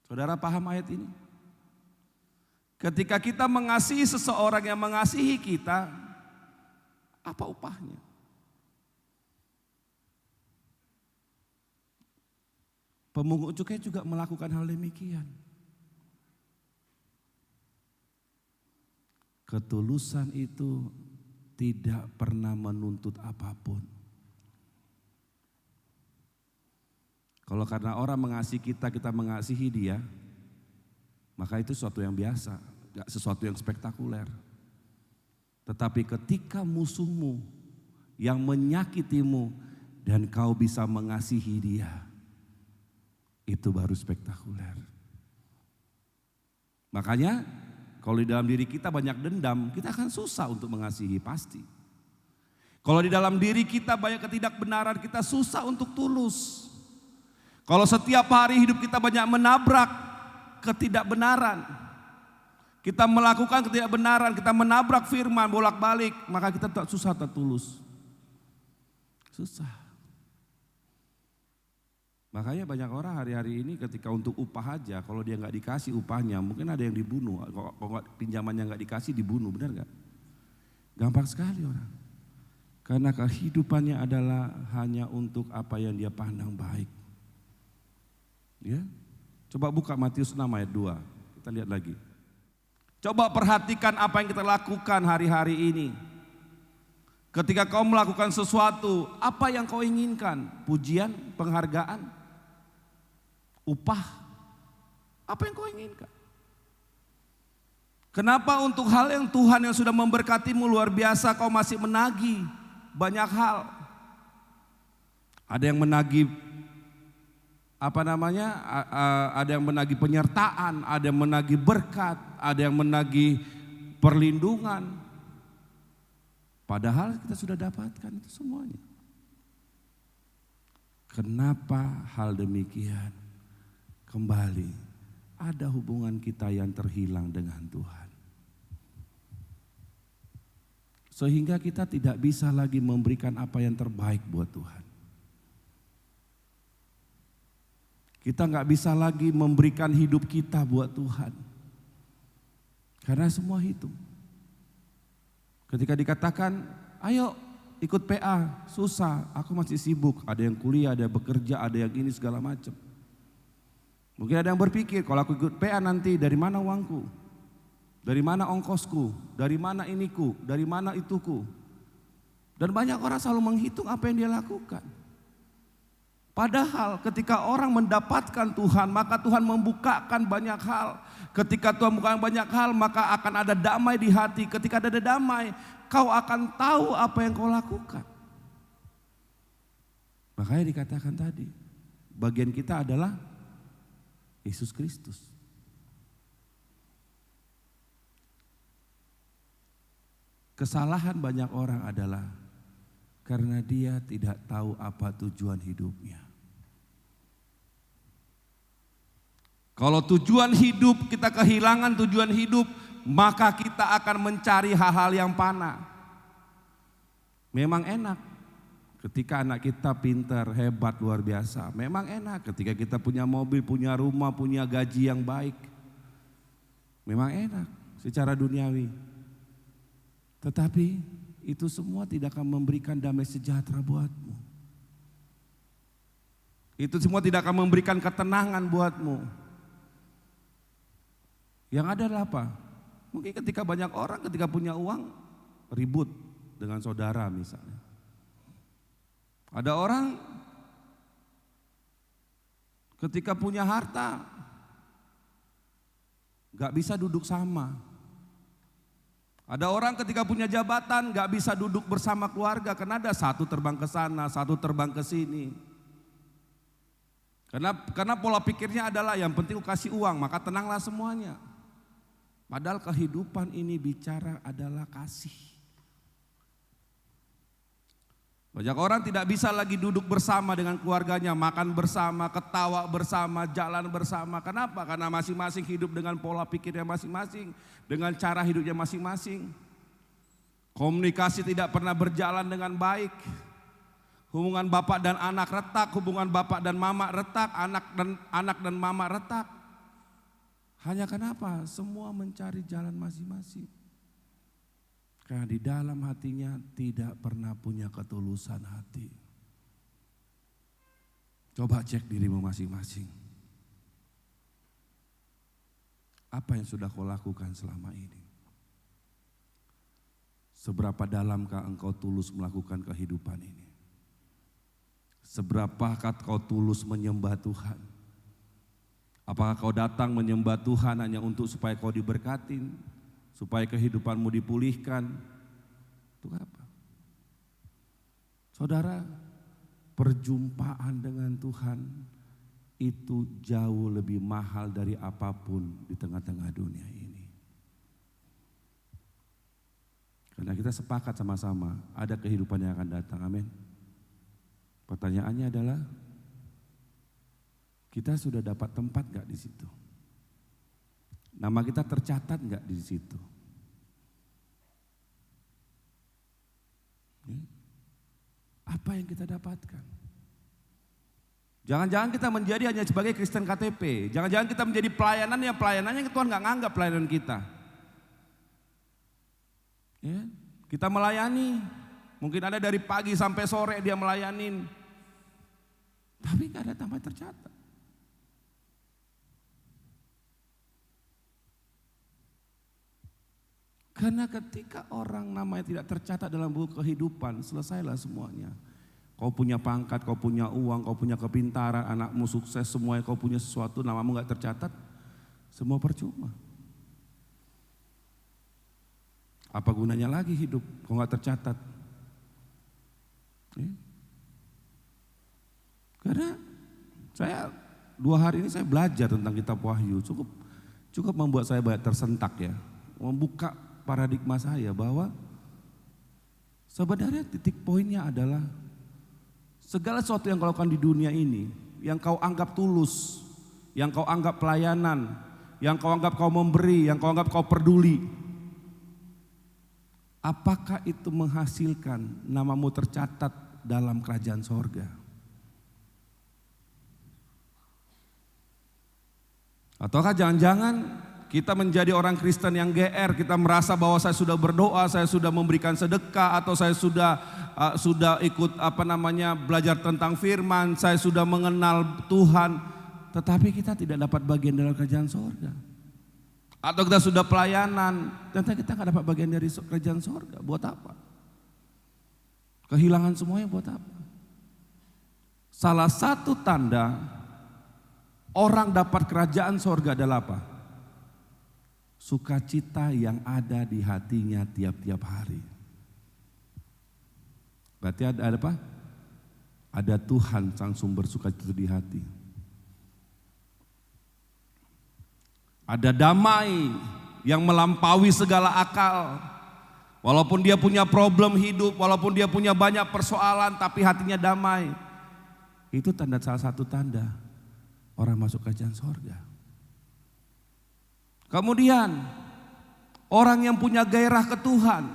Saudara paham ayat ini? Ketika kita mengasihi seseorang yang mengasihi kita, apa upahnya? Pemungut cukai juga melakukan hal demikian. Ketulusan itu tidak pernah menuntut apapun. Kalau karena orang mengasihi kita, kita mengasihi dia, maka itu sesuatu yang biasa, gak sesuatu yang spektakuler. Tetapi ketika musuhmu yang menyakitimu dan kau bisa mengasihi dia, itu baru spektakuler. Makanya kalau di dalam diri kita banyak dendam, kita akan susah untuk mengasihi pasti. Kalau di dalam diri kita banyak ketidakbenaran, kita susah untuk tulus. Kalau setiap hari hidup kita banyak menabrak ketidakbenaran, kita melakukan ketidakbenaran, kita menabrak firman bolak-balik, maka kita susah tertulus. Susah. Makanya banyak orang hari-hari ini ketika untuk upah aja, kalau dia nggak dikasih upahnya, mungkin ada yang dibunuh. Kalau pinjamannya nggak dikasih dibunuh, benar nggak? Gampang sekali orang. Karena kehidupannya adalah hanya untuk apa yang dia pandang baik. Ya. Coba buka Matius 6 ayat 2. Kita lihat lagi. Coba perhatikan apa yang kita lakukan hari-hari ini. Ketika kau melakukan sesuatu, apa yang kau inginkan? Pujian, penghargaan, upah. Apa yang kau inginkan? Kenapa untuk hal yang Tuhan yang sudah memberkatimu luar biasa kau masih menagih banyak hal? Ada yang menagih ada yang menagih penyertaan, ada yang menagih berkat, ada yang menagih perlindungan. Padahal kita sudah dapatkan itu semuanya. Kenapa hal demikian? Kembali, ada hubungan kita yang terhilang dengan Tuhan. Sehingga kita tidak bisa lagi memberikan apa yang terbaik buat Tuhan. Kita nggak bisa lagi memberikan hidup kita buat Tuhan. Karena semua hitung. Ketika dikatakan, ayo ikut PA, susah, aku masih sibuk. Ada yang kuliah, ada yang bekerja, ada yang ini segala macam. Mungkin ada yang berpikir, kalau aku ikut PA nanti dari mana uangku? Dari mana ongkosku? Dari mana iniku? Dari mana ituku? Dan banyak orang selalu menghitung apa yang dia lakukan. Padahal ketika orang mendapatkan Tuhan, maka Tuhan membukakan banyak hal. Ketika Tuhan membukakan banyak hal, maka akan ada damai di hati. Ketika ada damai, kau akan tahu apa yang kau lakukan. Makanya dikatakan tadi, bagian kita adalah Yesus Kristus. Kesalahan banyak orang adalah karena dia tidak tahu apa tujuan hidupnya. Kalau tujuan hidup kita kehilangan tujuan hidup, maka kita akan mencari hal-hal yang fana. Memang enak ketika anak kita pintar, hebat, luar biasa. Memang enak ketika kita punya mobil, punya rumah, punya gaji yang baik. Memang enak secara duniawi. Tetapi itu semua tidak akan memberikan damai sejahtera buatmu. Itu semua tidak akan memberikan ketenangan buatmu. Yang ada adalah apa? Mungkin ketika banyak orang ketika punya uang ribut dengan saudara misalnya. Ada orang ketika punya harta gak bisa duduk sama. Ada orang ketika punya jabatan gak bisa duduk bersama keluarga karena ada satu terbang ke sana, satu terbang ke sini. Karena pola pikirnya adalah yang penting aku kasih uang maka tenanglah semuanya. Padahal kehidupan ini bicara adalah kasih. Banyak orang tidak bisa lagi duduk bersama dengan keluarganya, makan bersama, ketawa bersama, jalan bersama. Kenapa? Karena masing-masing hidup dengan pola pikirnya masing-masing, dengan cara hidupnya masing-masing. Komunikasi tidak pernah berjalan dengan baik. Hubungan bapak dan anak retak, hubungan bapak dan mama retak, anak dan mama retak. Hanya kenapa? Semua mencari jalan masing-masing. Karena di dalam hatinya tidak pernah punya ketulusan hati. Coba cek dirimu masing-masing. Apa yang sudah kau lakukan selama ini? Seberapa dalamkah engkau tulus melakukan kehidupan ini? Seberapakah kau tulus menyembah Tuhan? Apakah kau datang menyembah Tuhan hanya untuk supaya kau diberkatin, supaya kehidupanmu dipulihkan? Untuk apa? Saudara, perjumpaan dengan Tuhan itu jauh lebih mahal dari apapun di tengah-tengah dunia ini. Karena kita sepakat sama-sama ada kehidupan yang akan datang, amin. Pertanyaannya adalah, kita sudah dapat tempat gak di situ? Nama kita tercatat gak di situ? Apa yang kita dapatkan? Jangan-jangan kita menjadi hanya sebagai Kristen KTP. Jangan-jangan kita menjadi pelayanannya Tuhan gak nganggap pelayanan kita. Ya? Kita melayani, mungkin ada dari pagi sampai sore dia melayanin, tapi gak ada tambah tercatat. Karena ketika orang namanya tidak tercatat dalam buku kehidupan, selesailah semuanya. Kau punya pangkat, kau punya uang, kau punya kepintaran, anakmu sukses, semuanya kau punya sesuatu, namamu gak tercatat, semua percuma. Apa gunanya lagi hidup kalau gak tercatat? Karena saya 2 hari ini saya belajar tentang kitab Wahyu, cukup membuat saya banyak tersentak ya, membuka paradigma saya bahwa sebenarnya titik poinnya adalah segala sesuatu yang kau lakukan di dunia ini, yang kau anggap tulus, yang kau anggap pelayanan, yang kau anggap kau memberi, yang kau anggap kau peduli, apakah itu menghasilkan namamu tercatat dalam kerajaan sorga? Ataukah jangan-jangan kita menjadi orang Kristen yang GR, kita merasa bahwa saya sudah berdoa, saya sudah memberikan sedekah, atau saya sudah ikut belajar tentang firman, saya sudah mengenal Tuhan, tetapi kita tidak dapat bagian dalam kerajaan sorga. Atau kita sudah pelayanan, ternyata kita nggak dapat bagian dari kerajaan sorga. Buat apa? Kehilangan semuanya buat apa? Salah satu tanda orang dapat kerajaan sorga adalah apa? Sukacita yang ada di hatinya tiap-tiap hari. Berarti ada apa? Ada Tuhan sang sumber sukacita di hati. Ada damai yang melampaui segala akal. Walaupun dia punya problem hidup, walaupun dia punya banyak persoalan, tapi hatinya damai. Itu salah satu tanda orang masuk kerajaan sorga. Kemudian orang yang punya gairah ke Tuhan,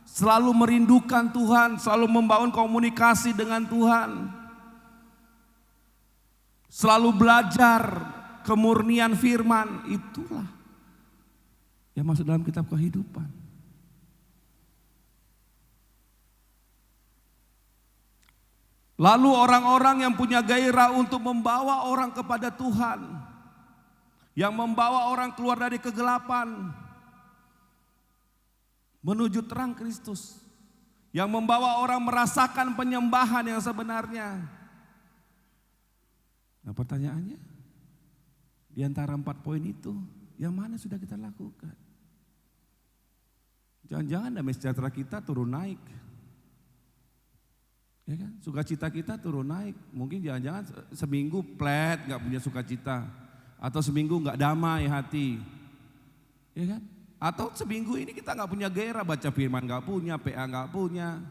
selalu merindukan Tuhan, selalu membangun komunikasi dengan Tuhan, selalu belajar kemurnian firman, itulah yang masuk dalam kitab kehidupan. Lalu orang-orang yang punya gairah untuk membawa orang kepada Tuhan, yang membawa orang keluar dari kegelapan menuju terang Kristus, yang membawa orang merasakan penyembahan yang sebenarnya. Nah, pertanyaannya, di antara 4 poin itu, yang mana sudah kita lakukan? Jangan-jangan damai sejahtera kita turun naik, ya kan? Sukacita kita turun naik. Mungkin jangan-jangan seminggu flat, nggak punya sukacita, atau seminggu nggak damai hati, ya kan? Atau seminggu ini kita nggak punya gairah baca firman, nggak punya, PA nggak punya.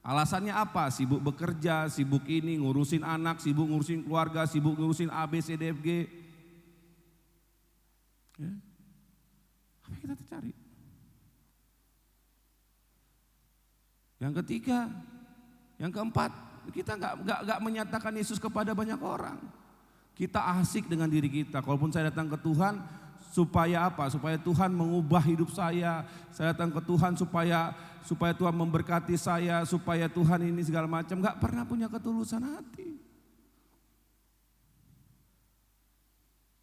Alasannya apa? Sibuk bekerja, sibuk ini ngurusin anak, sibuk ngurusin keluarga, sibuk ngurusin A, B, C, D, F, G. Ya. Apa yang kita cari? Yang ketiga, yang keempat, kita nggak menyatakan Yesus kepada banyak orang. Kita asik dengan diri kita. Kalaupun saya datang ke Tuhan, supaya apa? Supaya Tuhan mengubah hidup saya. Saya datang ke Tuhan supaya Tuhan memberkati saya, supaya Tuhan ini segala macam. Gak pernah punya ketulusan hati.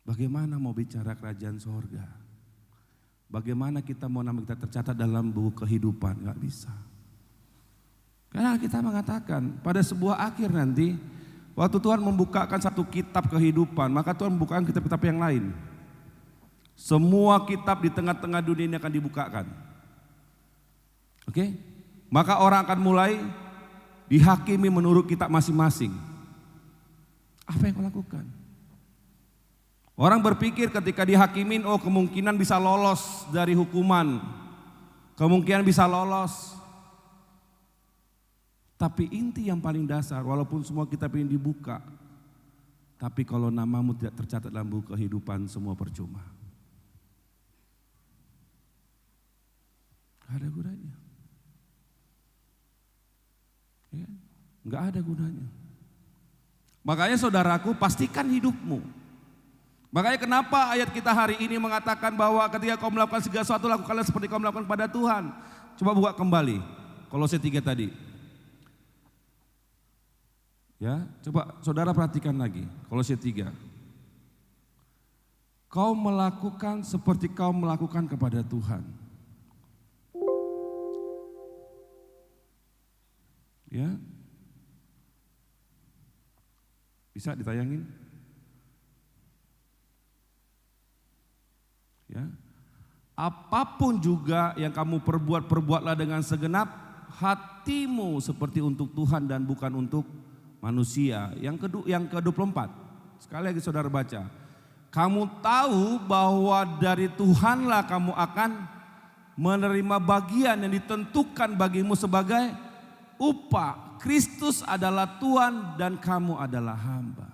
Bagaimana mau bicara kerajaan sorga? Bagaimana kita mau nama kita tercatat dalam buku kehidupan? Gak bisa. Karena kita mengatakan pada sebuah akhir nanti, waktu Tuhan membukakan satu kitab kehidupan, maka Tuhan membukakan kitab-kitab yang lain. Semua kitab di tengah-tengah dunia ini akan dibukakan. Oke? Maka orang akan mulai dihakimi menurut kitab masing-masing. Apa yang kau lakukan? Orang berpikir ketika dihakimin, oh kemungkinan bisa lolos dari hukuman. Kemungkinan bisa lolos. Tapi inti yang paling dasar, walaupun semua kitab ini dibuka, tapi kalau namamu tidak tercatat dalam buku kehidupan, semua percuma. Gak ada gunanya. Ya, gak ada gunanya. Makanya saudaraku, pastikan hidupmu. Makanya kenapa ayat kita hari ini mengatakan bahwa ketika kau melakukan segala sesuatu, lakukanlah seperti kau melakukan pada Tuhan. Coba buka kembali Kolose 3 tadi. Ya, coba saudara perhatikan lagi Kolose 3. Kau melakukan seperti kau melakukan kepada Tuhan. Ya. Bisa ditayangin? Ya. Apapun juga yang kamu perbuat, perbuatlah dengan segenap hatimu seperti untuk Tuhan dan bukan untuk manusia. Yang ke-24. Sekali lagi saudara baca. Kamu tahu bahwa dari Tuhanlah kamu akan menerima bagian yang ditentukan bagimu sebagai upah. Kristus adalah Tuhan dan kamu adalah hamba.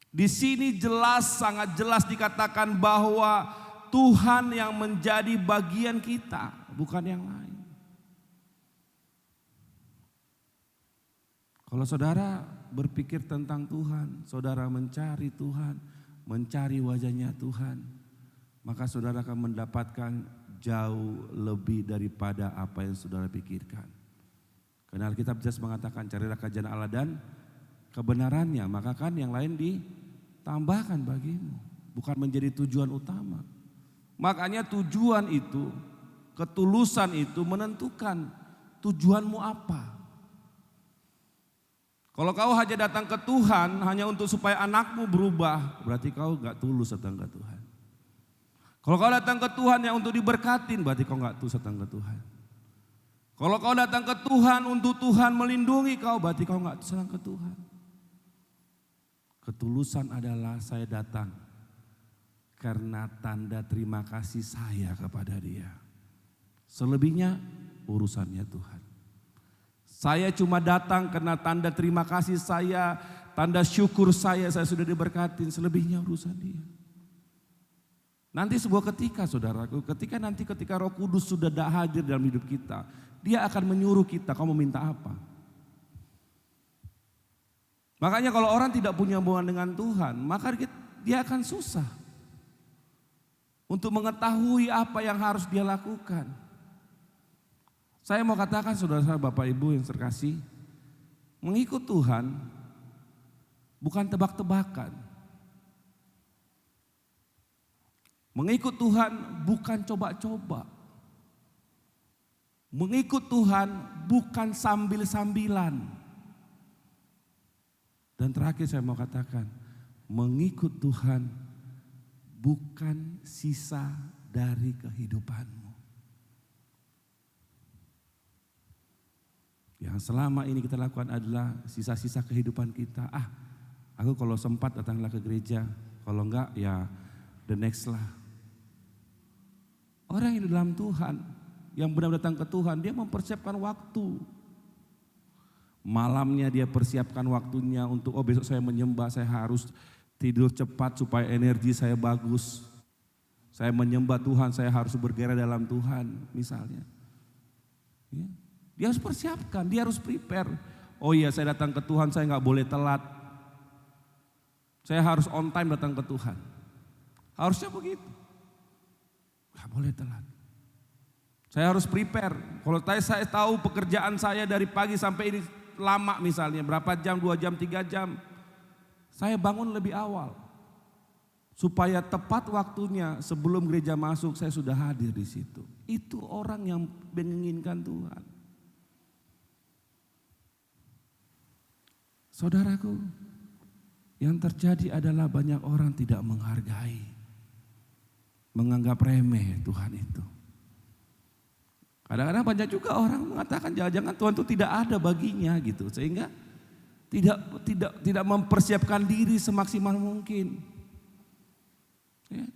Di sini jelas, sangat jelas dikatakan bahwa Tuhan yang menjadi bagian kita, bukan yang lain. Kalau saudara berpikir tentang Tuhan, saudara mencari Tuhan, mencari wajahnya Tuhan, maka saudara akan mendapatkan jauh lebih daripada apa yang saudara pikirkan. Karena Alkitab jelas mengatakan carilah kerajaan Allah dan kebenarannya, maka kan yang lain ditambahkan bagimu, bukan menjadi tujuan utama. Makanya tujuan itu, ketulusan itu menentukan tujuanmu apa. Kalau kau hanya datang ke Tuhan hanya untuk supaya anakmu berubah, berarti kau gak tulus datang ke Tuhan. Kalau kau datang ke Tuhan yang untuk diberkatin, berarti kau gak tulus datang ke Tuhan. Kalau kau datang ke Tuhan untuk Tuhan melindungi kau, berarti kau gak tulus datang ke Tuhan. Ketulusan adalah saya datang karena tanda terima kasih saya kepada Dia. Selebihnya urusannya Tuhan. Saya cuma datang karena tanda terima kasih saya, tanda syukur saya sudah diberkatin. Selebihnya urusan Dia. Nanti sebuah ketika saudaraku, ketika Roh Kudus sudah hadir dalam hidup kita, Dia akan menyuruh kita, kamu minta apa? Makanya kalau orang tidak punya hubungan dengan Tuhan, maka dia akan susah untuk mengetahui apa yang harus dia lakukan. Saya mau katakan saudara-saudara Bapak Ibu yang terkasih, mengikut Tuhan bukan tebak-tebakan. Mengikut Tuhan bukan coba-coba. Mengikut Tuhan bukan sambil-sambilan. Dan terakhir saya mau katakan, mengikut Tuhan bukan sisa dari kehidupanmu. Yang selama ini kita lakukan adalah sisa-sisa kehidupan kita. Aku kalau sempat datanglah ke gereja, kalau enggak ya the next lah. Orang yang di dalam Tuhan, yang benar datang ke Tuhan, dia mempersiapkan waktu. Malamnya dia persiapkan waktunya untuk besok saya menyembah, saya harus tidur cepat supaya energi saya bagus. Saya menyembah Tuhan, saya harus bergerak dalam Tuhan misalnya. Ya. Dia harus persiapkan, dia harus prepare. Oh iya saya datang ke Tuhan, saya gak boleh telat. Saya harus on time datang ke Tuhan. Harusnya begitu. Gak boleh telat. Saya harus prepare. Kalau saya tahu pekerjaan saya dari pagi sampai ini lama misalnya, berapa jam, 2 jam, 3 jam. Saya bangun lebih awal. Supaya tepat waktunya sebelum gereja masuk saya sudah hadir di situ. Itu orang yang menginginkan Tuhan. Saudaraku, yang terjadi adalah banyak orang tidak menghargai. Menganggap remeh Tuhan itu. Kadang-kadang banyak juga orang mengatakan jangan-jangan Tuhan itu tidak ada baginya gitu. Sehingga tidak mempersiapkan diri semaksimal mungkin. Ya.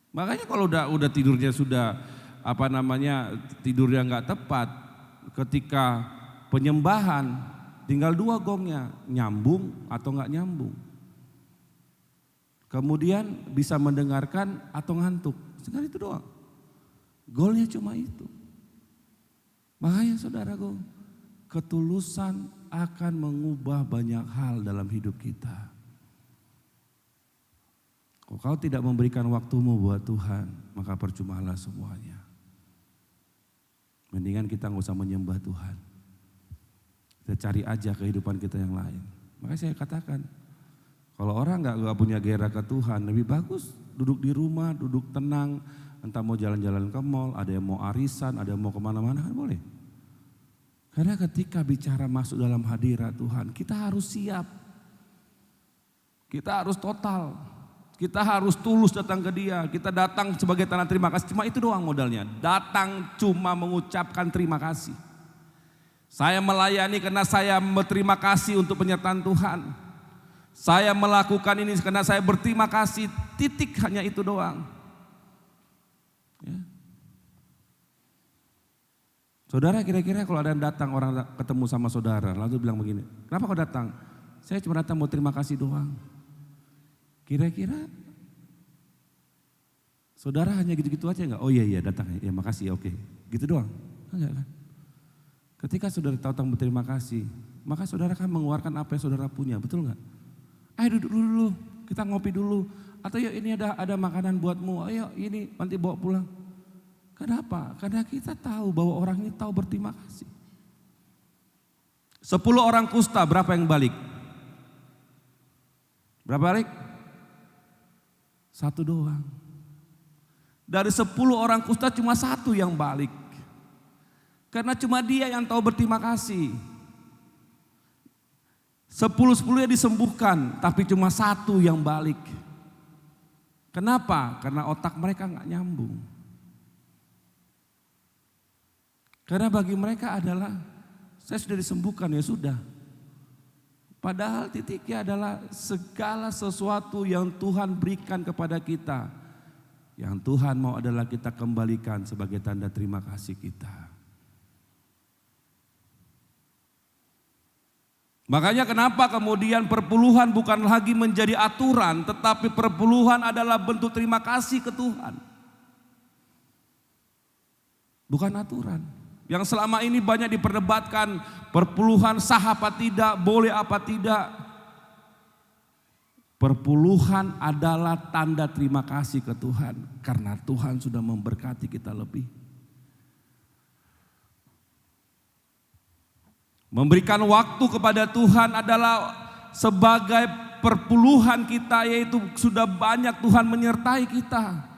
Makanya kalau udah tidurnya sudah tidurnya nggak tepat, ketika penyembahan tinggal 2 gongnya, nyambung atau nggak nyambung. Kemudian bisa mendengarkan atau ngantuk, sekarang itu doang. Goalnya cuma itu. Makanya saudaraku, ketulusan akan mengubah banyak hal dalam hidup kita. Kalau kau tidak memberikan waktumu buat Tuhan, maka percumalah semuanya. Mendingan kita nggak usah menyembah Tuhan. Kita cari aja kehidupan kita yang lain. Makanya saya katakan, kalau orang nggak punya gairah ke Tuhan, lebih bagus duduk di rumah, duduk tenang, entah mau jalan-jalan ke mall, ada yang mau arisan, ada yang mau kemana-mana, kan boleh. Karena ketika bicara masuk dalam hadirat Tuhan, kita harus siap. Kita harus total. Kita harus tulus datang ke Dia. Kita datang sebagai tanda terima kasih. Cuma itu doang modalnya. Datang cuma mengucapkan terima kasih. Saya melayani karena saya berterima kasih untuk penyertaan Tuhan. Saya melakukan ini karena saya berterima kasih. Titik, hanya itu doang. Ya. Saudara, kira-kira kalau ada yang datang, orang ketemu sama saudara, lalu bilang begini, kenapa kau datang? Saya cuma datang mau terima kasih doang. Kira-kira saudara hanya gitu-gitu aja enggak? Oh iya datang, ya makasih, oke. Gitu doang? Enggak kan? Ketika saudara tahu berterima kasih, maka saudara kan mengeluarkan apa yang saudara punya, betul enggak? Ayo duduk dulu, kita ngopi dulu. Atau yuk ini ada makanan buatmu, ayo ini nanti bawa pulang. Kenapa? Karena kita tahu bahwa orang ini tahu berterima kasih. 10 orang kusta, berapa yang balik? Berapa balik? 1 doang. Dari 10 orang kusta cuma 1 yang balik. Karena cuma dia yang tahu berterima kasih. 10-10-nya disembuhkan, tapi cuma 1 yang balik. Kenapa? Karena otak mereka nggak nyambung. Karena bagi mereka adalah, saya sudah disembuhkan, ya sudah. Padahal titiknya adalah segala sesuatu yang Tuhan berikan kepada kita, yang Tuhan mau adalah kita kembalikan sebagai tanda terima kasih kita. Makanya kenapa kemudian perpuluhan bukan lagi menjadi aturan, tetapi perpuluhan adalah bentuk terima kasih ke Tuhan. Bukan aturan. Yang selama ini banyak diperdebatkan, perpuluhan sah apa tidak, boleh apa tidak. Perpuluhan adalah tanda terima kasih ke Tuhan, karena Tuhan sudah memberkati kita lebih. Memberikan waktu kepada Tuhan adalah sebagai perpuluhan kita, yaitu sudah banyak Tuhan menyertai kita.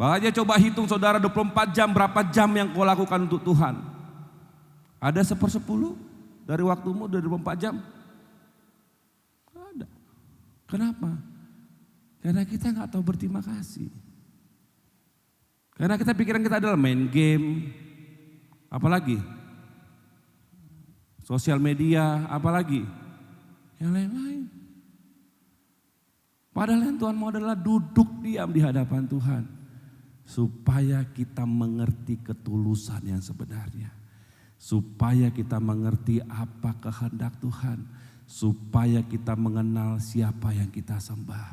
Makanya coba hitung saudara 24 jam, berapa jam yang kau lakukan untuk Tuhan? Ada 1/10 dari waktumu dari 24 jam? Ada. Kenapa? Karena kita nggak tahu berterima kasih. Karena kita pikiran kita adalah main game, apalagi sosial media, apalagi yang lain-lain. Padahal yang Tuhan mau adalah duduk diam di hadapan Tuhan, supaya kita mengerti ketulusan yang sebenarnya, supaya kita mengerti apa kehendak Tuhan, supaya kita mengenal siapa yang kita sembah.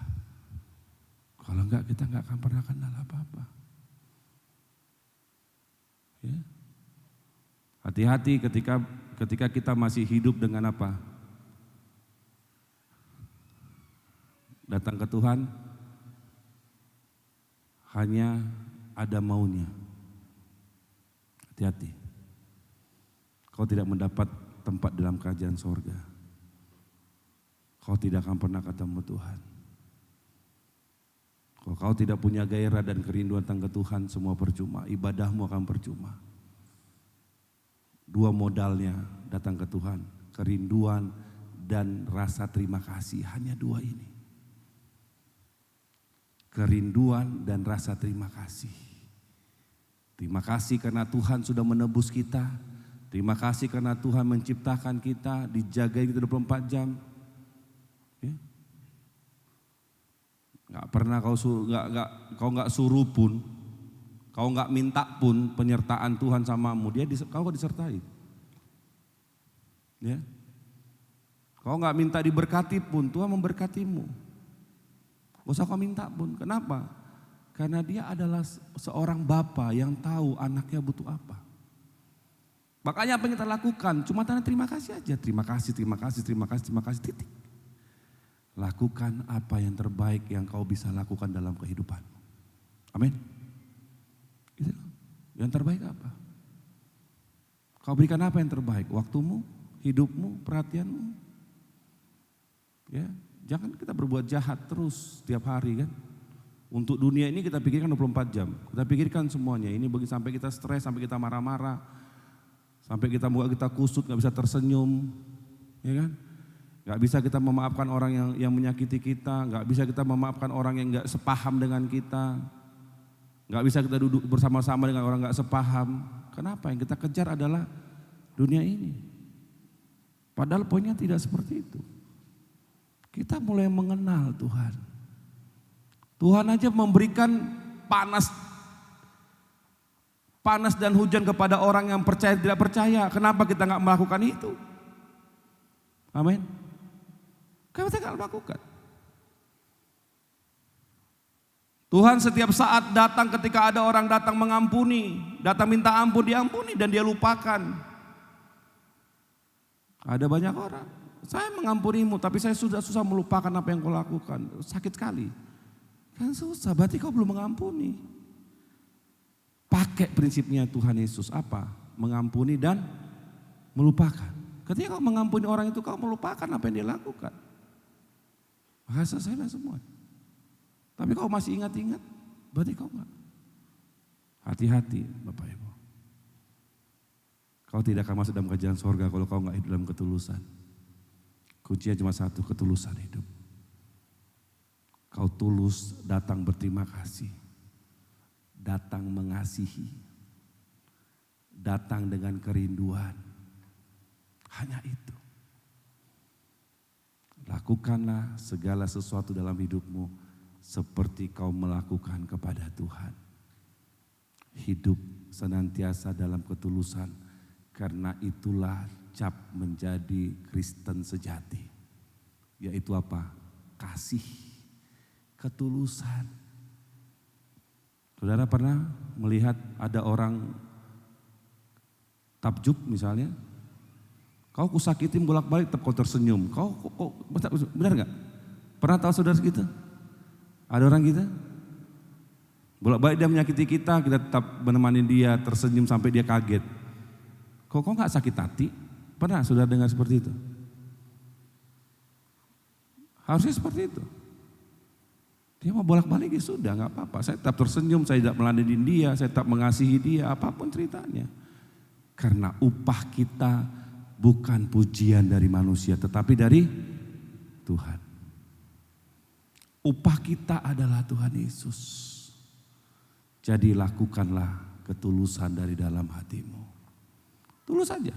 Kalau enggak, kita enggak akan pernah kenal apa-apa. Ya. Hati-hati ketika kita masih hidup dengan apa? Datang ke Tuhan hanya ada maunya. Hati-hati. Kau tidak mendapat tempat dalam kerajaan sorga. Kau tidak akan pernah ketemu Tuhan. Kalau kau tidak punya gairah dan kerinduan datang ke Tuhan, semua percuma. Ibadahmu akan percuma. 2 modalnya datang ke Tuhan, kerinduan dan rasa terima kasih, hanya 2 ini. Kerinduan dan rasa terima kasih. Terima kasih karena Tuhan sudah menebus kita. Terima kasih karena Tuhan menciptakan kita, dijaga kita 24 jam. Ya. Gak pernah kau nggak suruh pun, kau nggak minta pun penyertaan Tuhan samamu, kau disertai. Ya. Kau nggak minta diberkati pun, Tuhan memberkatimu. Gak usah kau minta pun. Kenapa? Karena dia adalah seorang bapa yang tahu anaknya butuh apa. Makanya apa yang kita lakukan? Cuma tanda terima kasih aja. Terima kasih, terima kasih, terima kasih, terima kasih, titik. Lakukan apa yang terbaik yang kau bisa lakukan dalam kehidupan. Amin. Gitu. Yang terbaik apa? Kau berikan apa yang terbaik? Waktumu, hidupmu, perhatianmu. Ya, jangan kita berbuat jahat terus setiap hari kan. Untuk dunia ini kita pikirkan 24 jam. Kita pikirkan semuanya. Ini sampai kita stres, sampai kita marah-marah. Sampai kita muka kita kusut, gak bisa tersenyum. Ya kan? Gak bisa kita memaafkan orang yang menyakiti kita. Gak bisa kita memaafkan orang yang gak sepaham dengan kita. Gak bisa kita duduk bersama-sama dengan orang gak sepaham. Kenapa? Yang kita kejar adalah dunia ini. Padahal poinnya tidak seperti itu. Kita mulai mengenal Tuhan. Tuhan aja memberikan panas dan hujan kepada orang yang percaya tidak percaya. Kenapa kita nggak melakukan itu? Amin. Kenapa kita nggak melakukan? Tuhan setiap saat datang ketika ada orang datang mengampuni, datang minta ampun, diampuni dan dia lupakan. Ada banyak orang, saya mengampunimu tapi saya sudah susah melupakan apa yang kau lakukan. Sakit sekali. Kan susah, berarti kau belum mengampuni. Pakai prinsipnya Tuhan Yesus apa? Mengampuni dan melupakan. Ketika kau mengampuni orang itu, kau melupakan apa yang dia lakukan. Maka selesailah semua. Tapi kau masih ingat-ingat, berarti kau enggak. Hati-hati Bapak Ibu. Kau tidak akan masuk dalam kerajaan sorga kalau kau enggak hidup dalam ketulusan. Kuncinya cuma satu, ketulusan hidup. Kau tulus datang berterima kasih, datang mengasihi, datang dengan kerinduan. Hanya itu. Lakukanlah segala sesuatu dalam hidupmu seperti kau melakukan kepada Tuhan. Hidup senantiasa dalam ketulusan, karena itulah cap menjadi Kristen sejati. Yaitu apa? Kasih. Ketulusan. Saudara pernah melihat ada orang takjub misalnya, kau kusakitin bolak-balik tetap kau tersenyum. Kau benar nggak? Pernah tahu saudara gitu? Ada orang gitu? Bolak-balik dia menyakiti kita tetap menemani dia, tersenyum sampai dia kaget. Kok nggak sakit hati? Pernah saudara dengar seperti itu? Harusnya seperti itu. Dia mau bolak-balik ya sudah, nggak apa-apa. Saya tetap tersenyum, saya tidak meladeni dia, saya tetap mengasihi dia, apapun ceritanya. Karena upah kita bukan pujian dari manusia, tetapi dari Tuhan. Upah kita adalah Tuhan Yesus. Jadi lakukanlah ketulusan dari dalam hatimu. Tulus saja.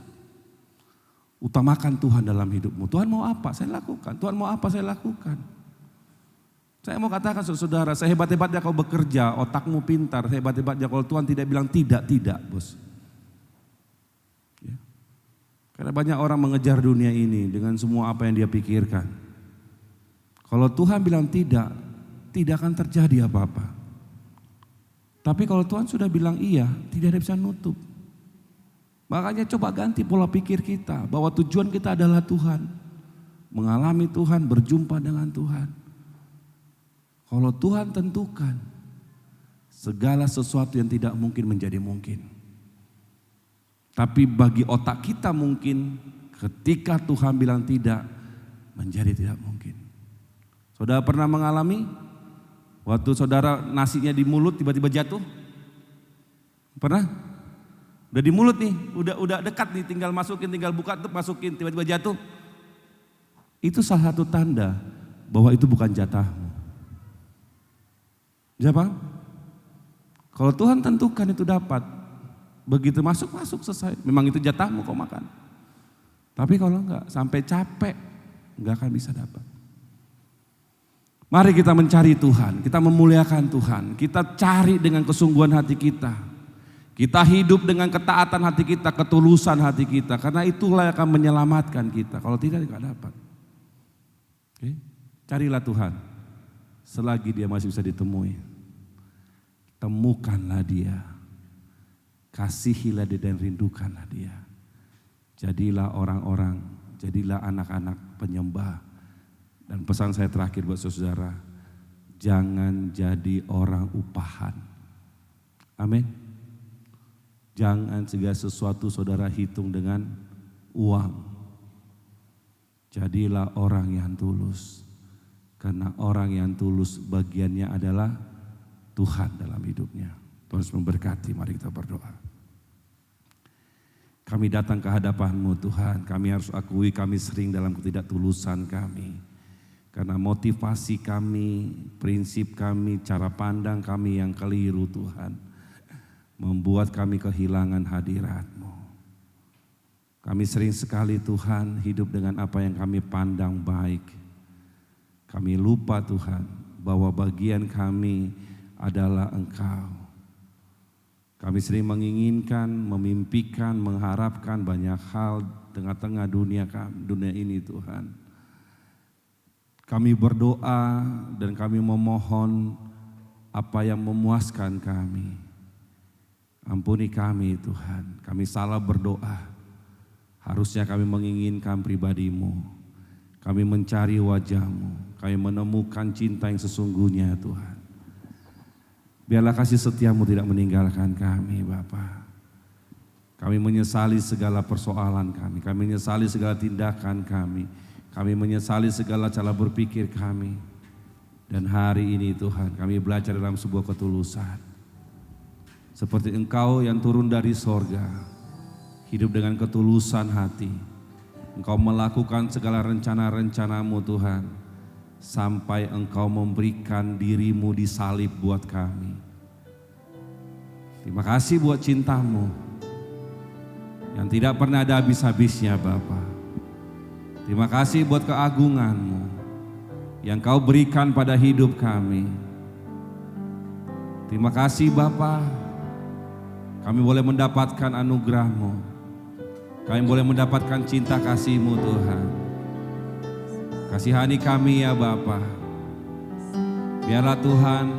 Utamakan Tuhan dalam hidupmu. Tuhan mau apa? Saya lakukan. Tuhan mau apa? Saya lakukan. Saya mau katakan saudara, sehebat-hebatnya kau bekerja, otakmu pintar, sehebat-hebatnya kalau Tuhan tidak bilang tidak, bos. Ya. Karena banyak orang mengejar dunia ini dengan semua apa yang dia pikirkan. Kalau Tuhan bilang tidak akan terjadi apa-apa. Tapi kalau Tuhan sudah bilang iya, tidak ada bisa nutup. Makanya coba ganti pola pikir kita, bahwa tujuan kita adalah Tuhan. Mengalami Tuhan, berjumpa dengan Tuhan. Kalau Tuhan tentukan, segala sesuatu yang tidak mungkin menjadi mungkin. Tapi bagi otak kita mungkin, ketika Tuhan bilang tidak, menjadi tidak mungkin. Saudara pernah mengalami waktu saudara nasinya di mulut tiba-tiba jatuh? Pernah? Udah di mulut nih, udah dekat nih, tinggal masukin, tinggal buka tuh masukin, tiba-tiba jatuh. Itu salah satu tanda bahwa itu bukan jatahmu. Siapa? Kalau Tuhan tentukan itu dapat, begitu masuk selesai. Memang itu jatahmu kau makan. Tapi kalau enggak, sampai capek, enggak akan bisa dapat. Mari kita mencari Tuhan, kita memuliakan Tuhan, kita cari dengan kesungguhan hati kita. Kita hidup dengan ketaatan hati kita, ketulusan hati kita, karena itulah yang akan menyelamatkan kita. Kalau tidak, enggak dapat. Oke? Carilah Tuhan, selagi dia masih bisa ditemui. Temukanlah dia, kasihilah dia dan rindukanlah dia. Jadilah orang-orang, jadilah anak-anak penyembah. Dan pesan saya terakhir buat saudara, jangan jadi orang upahan. Amin. Jangan segala sesuatu saudara hitung dengan uang. Jadilah orang yang tulus. Karena orang yang tulus bagiannya adalah Tuhan dalam hidupnya. Tuhan memberkati, mari kita berdoa. Kami datang ke hadapan-Mu Tuhan, kami harus akui kami sering dalam ketidaktulusan kami. Karena motivasi kami, prinsip kami, cara pandang kami yang keliru Tuhan, membuat kami kehilangan hadirat-Mu. Kami sering sekali Tuhan hidup dengan apa yang kami pandang baik. Kami lupa Tuhan bahwa bagian kami adalah Engkau. Kami sering menginginkan, memimpikan, mengharapkan banyak hal tengah-tengah dunia ini Tuhan. Kami berdoa dan kami memohon apa yang memuaskan kami. Ampuni kami Tuhan, kami salah berdoa. Harusnya kami menginginkan pribadi-Mu. Kami mencari wajah-Mu, kami menemukan cinta yang sesungguhnya Tuhan. Biarlah kasih setia-Mu tidak meninggalkan kami Bapa. Kami menyesali segala persoalan kami menyesali segala tindakan kami menyesali segala cara berpikir kami. Dan hari ini Tuhan kami belajar dalam sebuah ketulusan. Seperti Engkau yang turun dari sorga, hidup dengan ketulusan hati. Engkau melakukan segala rencana-rencana-Mu Tuhan, sampai Engkau memberikan diri-Mu disalib buat kami. Terima kasih buat cinta-Mu yang tidak pernah ada habis-habisnya Bapa. Terima kasih buat keagungan-Mu yang Kau berikan pada hidup kami. Terima kasih Bapa, kami boleh mendapatkan anugerah-Mu. Kami boleh mendapatkan cinta kasih-Mu Tuhan. Kasihani kami ya Bapa. Biarlah Tuhan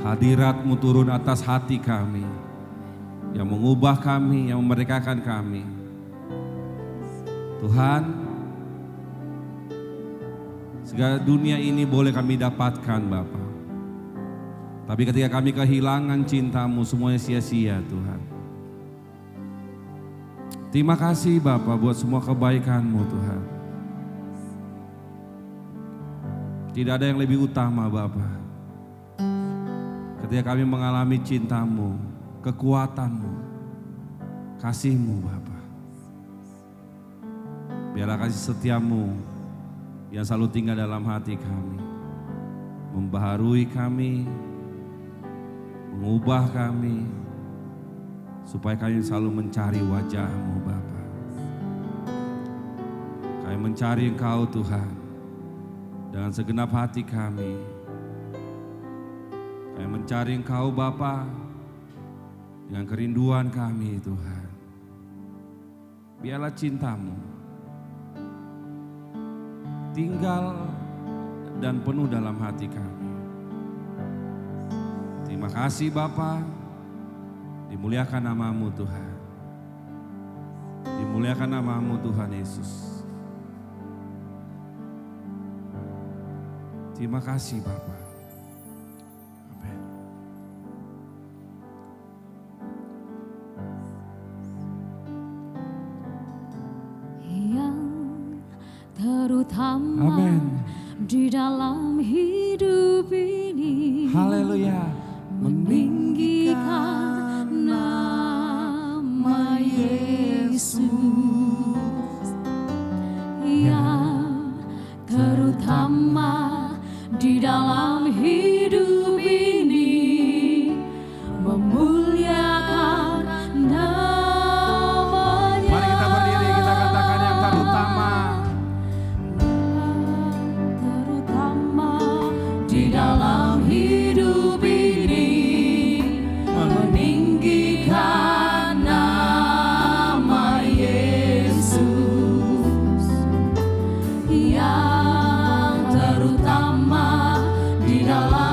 hadirat-Mu turun atas hati kami, yang mengubah kami, yang memerdekakan kami. Tuhan, segala dunia ini boleh kami dapatkan Bapa. Tapi ketika kami kehilangan cinta-Mu, semuanya sia-sia Tuhan. Terima kasih Bapa buat semua kebaikan-Mu Tuhan. Tidak ada yang lebih utama Bapa. Ketika kami mengalami cinta-Mu, kekuatan-Mu, kasih-Mu Bapa. Biarlah kasih setia-Mu yang selalu tinggal dalam hati kami, membaharui kami, mengubah kami, supaya kami selalu mencari wajah-Mu Bapa. Kami mencari Engkau Tuhan dengan segenap hati kami. Kami mencari Engkau Bapa dengan kerinduan kami Tuhan. Biarlah cinta-Mu tinggal dan penuh dalam hati kami. Terima kasih Bapa, dimuliakan nama-Mu Tuhan. Dimuliakan nama-Mu Tuhan Yesus. Terima kasih Bapa. Amin. Yang terutama Amin. di dalam hidup ini, Haleluya. meninggikan nama Yesus. Yang terutama di dalam hidup ini, memuliakan namanya. Mari kita berdiri, kita katakan yang terutama. Terutama di dalam hidup ini, meninggikan nama Yesus. Yang terutama di dalam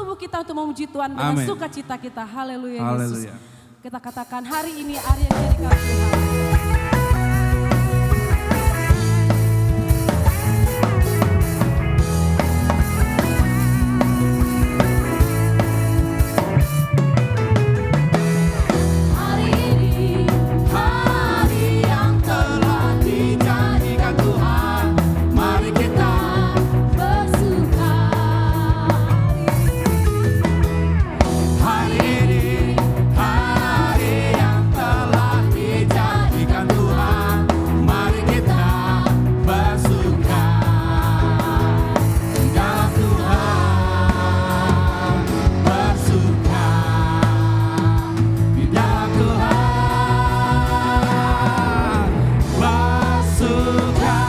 tubuh kita untuk memuji Tuhan dengan Amin. sukacita kita. Haleluya Yesus. Haleluya. Kita katakan hari ini hari yang dijadikan Tuhan. Hari ini hari yang telah dijadikan Tuhan, mari kita bersuka. Hari ini hari yang telah dijadikan Tuhan, mari kita bersuka di dalam Tuhan, bersuka di dalam Tuhan, bersuka,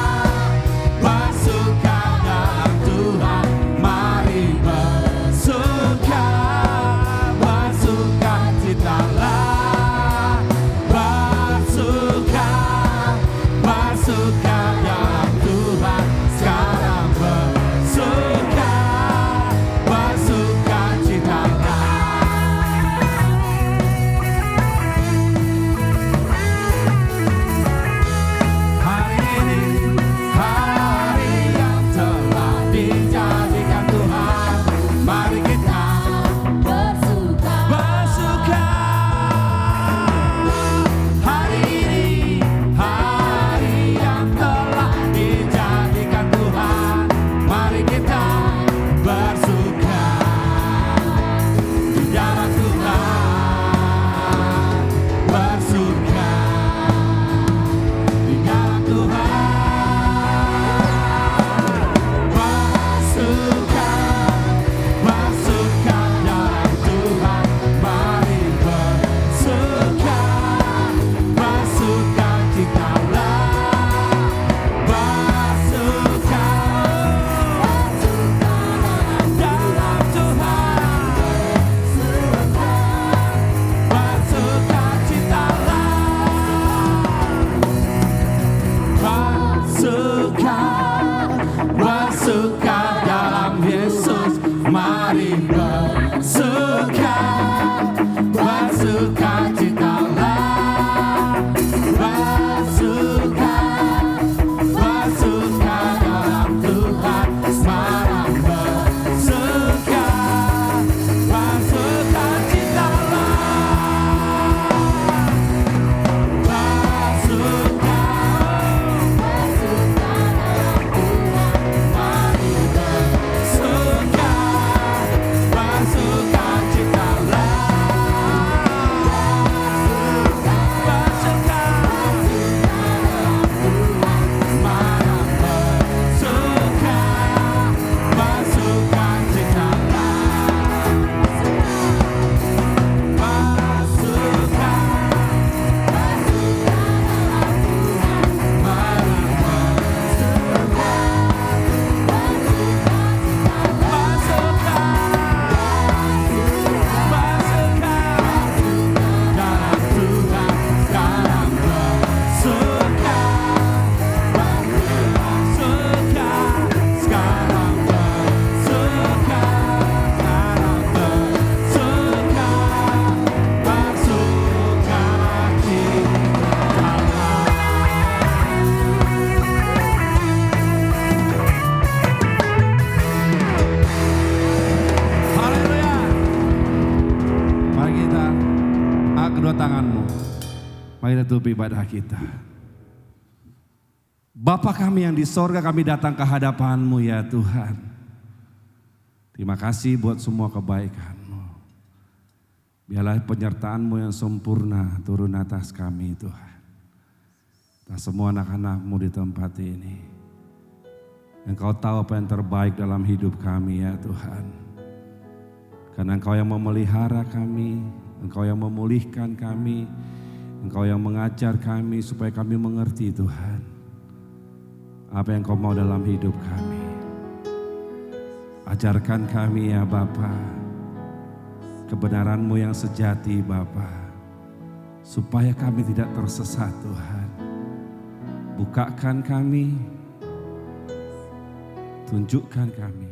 bersuka dalam Tuhan, mari bersuka, bersuka citalah, bersuka, bersuka dalam Tuhan, sekarang bersuka, bersuka citalah. Hari ini hari yang telah dijadikan Tuhan, mari kita bersuka, bersuka. Hari ini hari yang telah dijadikan Tuhan, mari kita bersuka di dalam Tuhan, bersuka di dalam Tuhan, bersuka, bersuka dalam Tuhan, mari bersuka, bersuka citalah, bersuka, dalam Tuhan, bersuka citalah, bersuka dalam Yesus, mari bersuka, bersuka citalah, bersuka, bersuka dalam Tuhan, sekarang bersuka, bersuka citalah, bersuka, bersuka, bersuka citalah, bersuka, sekarang bersuka, bersuka citalah, bersuka, Haleluya. Mari kita angkat kedua tanganmu. Mari kita tutup ibadah kita. Bapa kami yang di sorga, kami datang ke hadapan-Mu ya Tuhan. Terima kasih buat semua kebaikan-Mu. Biarlah penyertaan-Mu yang sempurna turun atas kami Tuhan. Atas semua anak-anak-Mu di tempat ini. Engkau tahu apa yang terbaik dalam hidup kami ya Tuhan. Karena Engkau yang memelihara kami, Engkau yang memulihkan kami, Engkau yang mengajar kami supaya kami mengerti Tuhan. Apa yang Kau mau dalam hidup kami. Ajarkan kami ya Bapa, kebenaran-Mu yang sejati Bapa, supaya kami tidak tersesat Tuhan. Bukakan kami, tunjukkan kami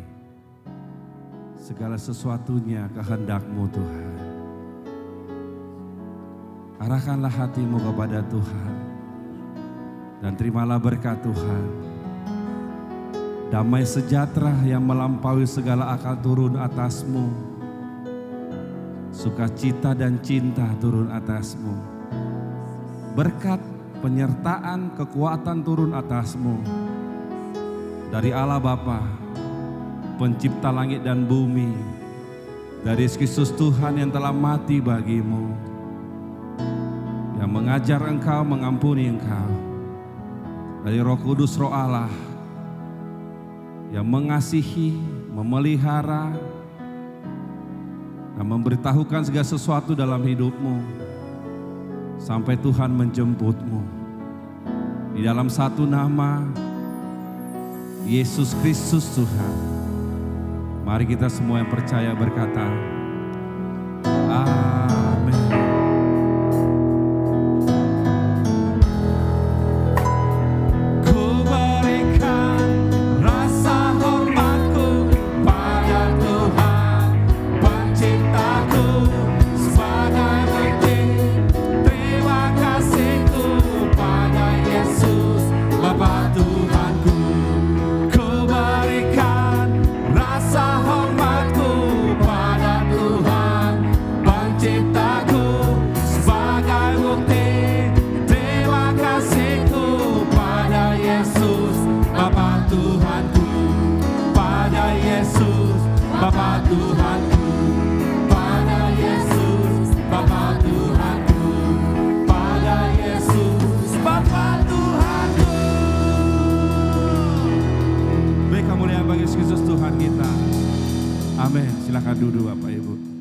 segala sesuatunya kehendak-Mu Tuhan. Arahkanlah hatimu kepada Tuhan dan terimalah berkat Tuhan. Damai sejahtera yang melampaui segala akal turun atasmu. Sukacita dan cinta turun atasmu. Berkat, penyertaan, kekuatan turun atasmu. Dari Allah Bapa, pencipta langit dan bumi. Dari Yesus Kristus Tuhan yang telah mati bagimu. Yang mengajar engkau, mengampuni engkau. Dari Roh Kudus, Roh Allah, yang mengasihi, memelihara, dan memberitahukan segala sesuatu dalam hidupmu sampai Tuhan menjemputmu. Di dalam satu nama, Yesus Kristus Tuhan. Mari kita semua yang percaya berkata, amin. Bapa Tuhanku, pada Yesus, Bapa Tuhanku, pada Yesus, Bapa Tuhanku. Baik, kemuliaan bagi Yesus Kristus Tuhan kita. Amin. Silakan duduk Bapak Ibu.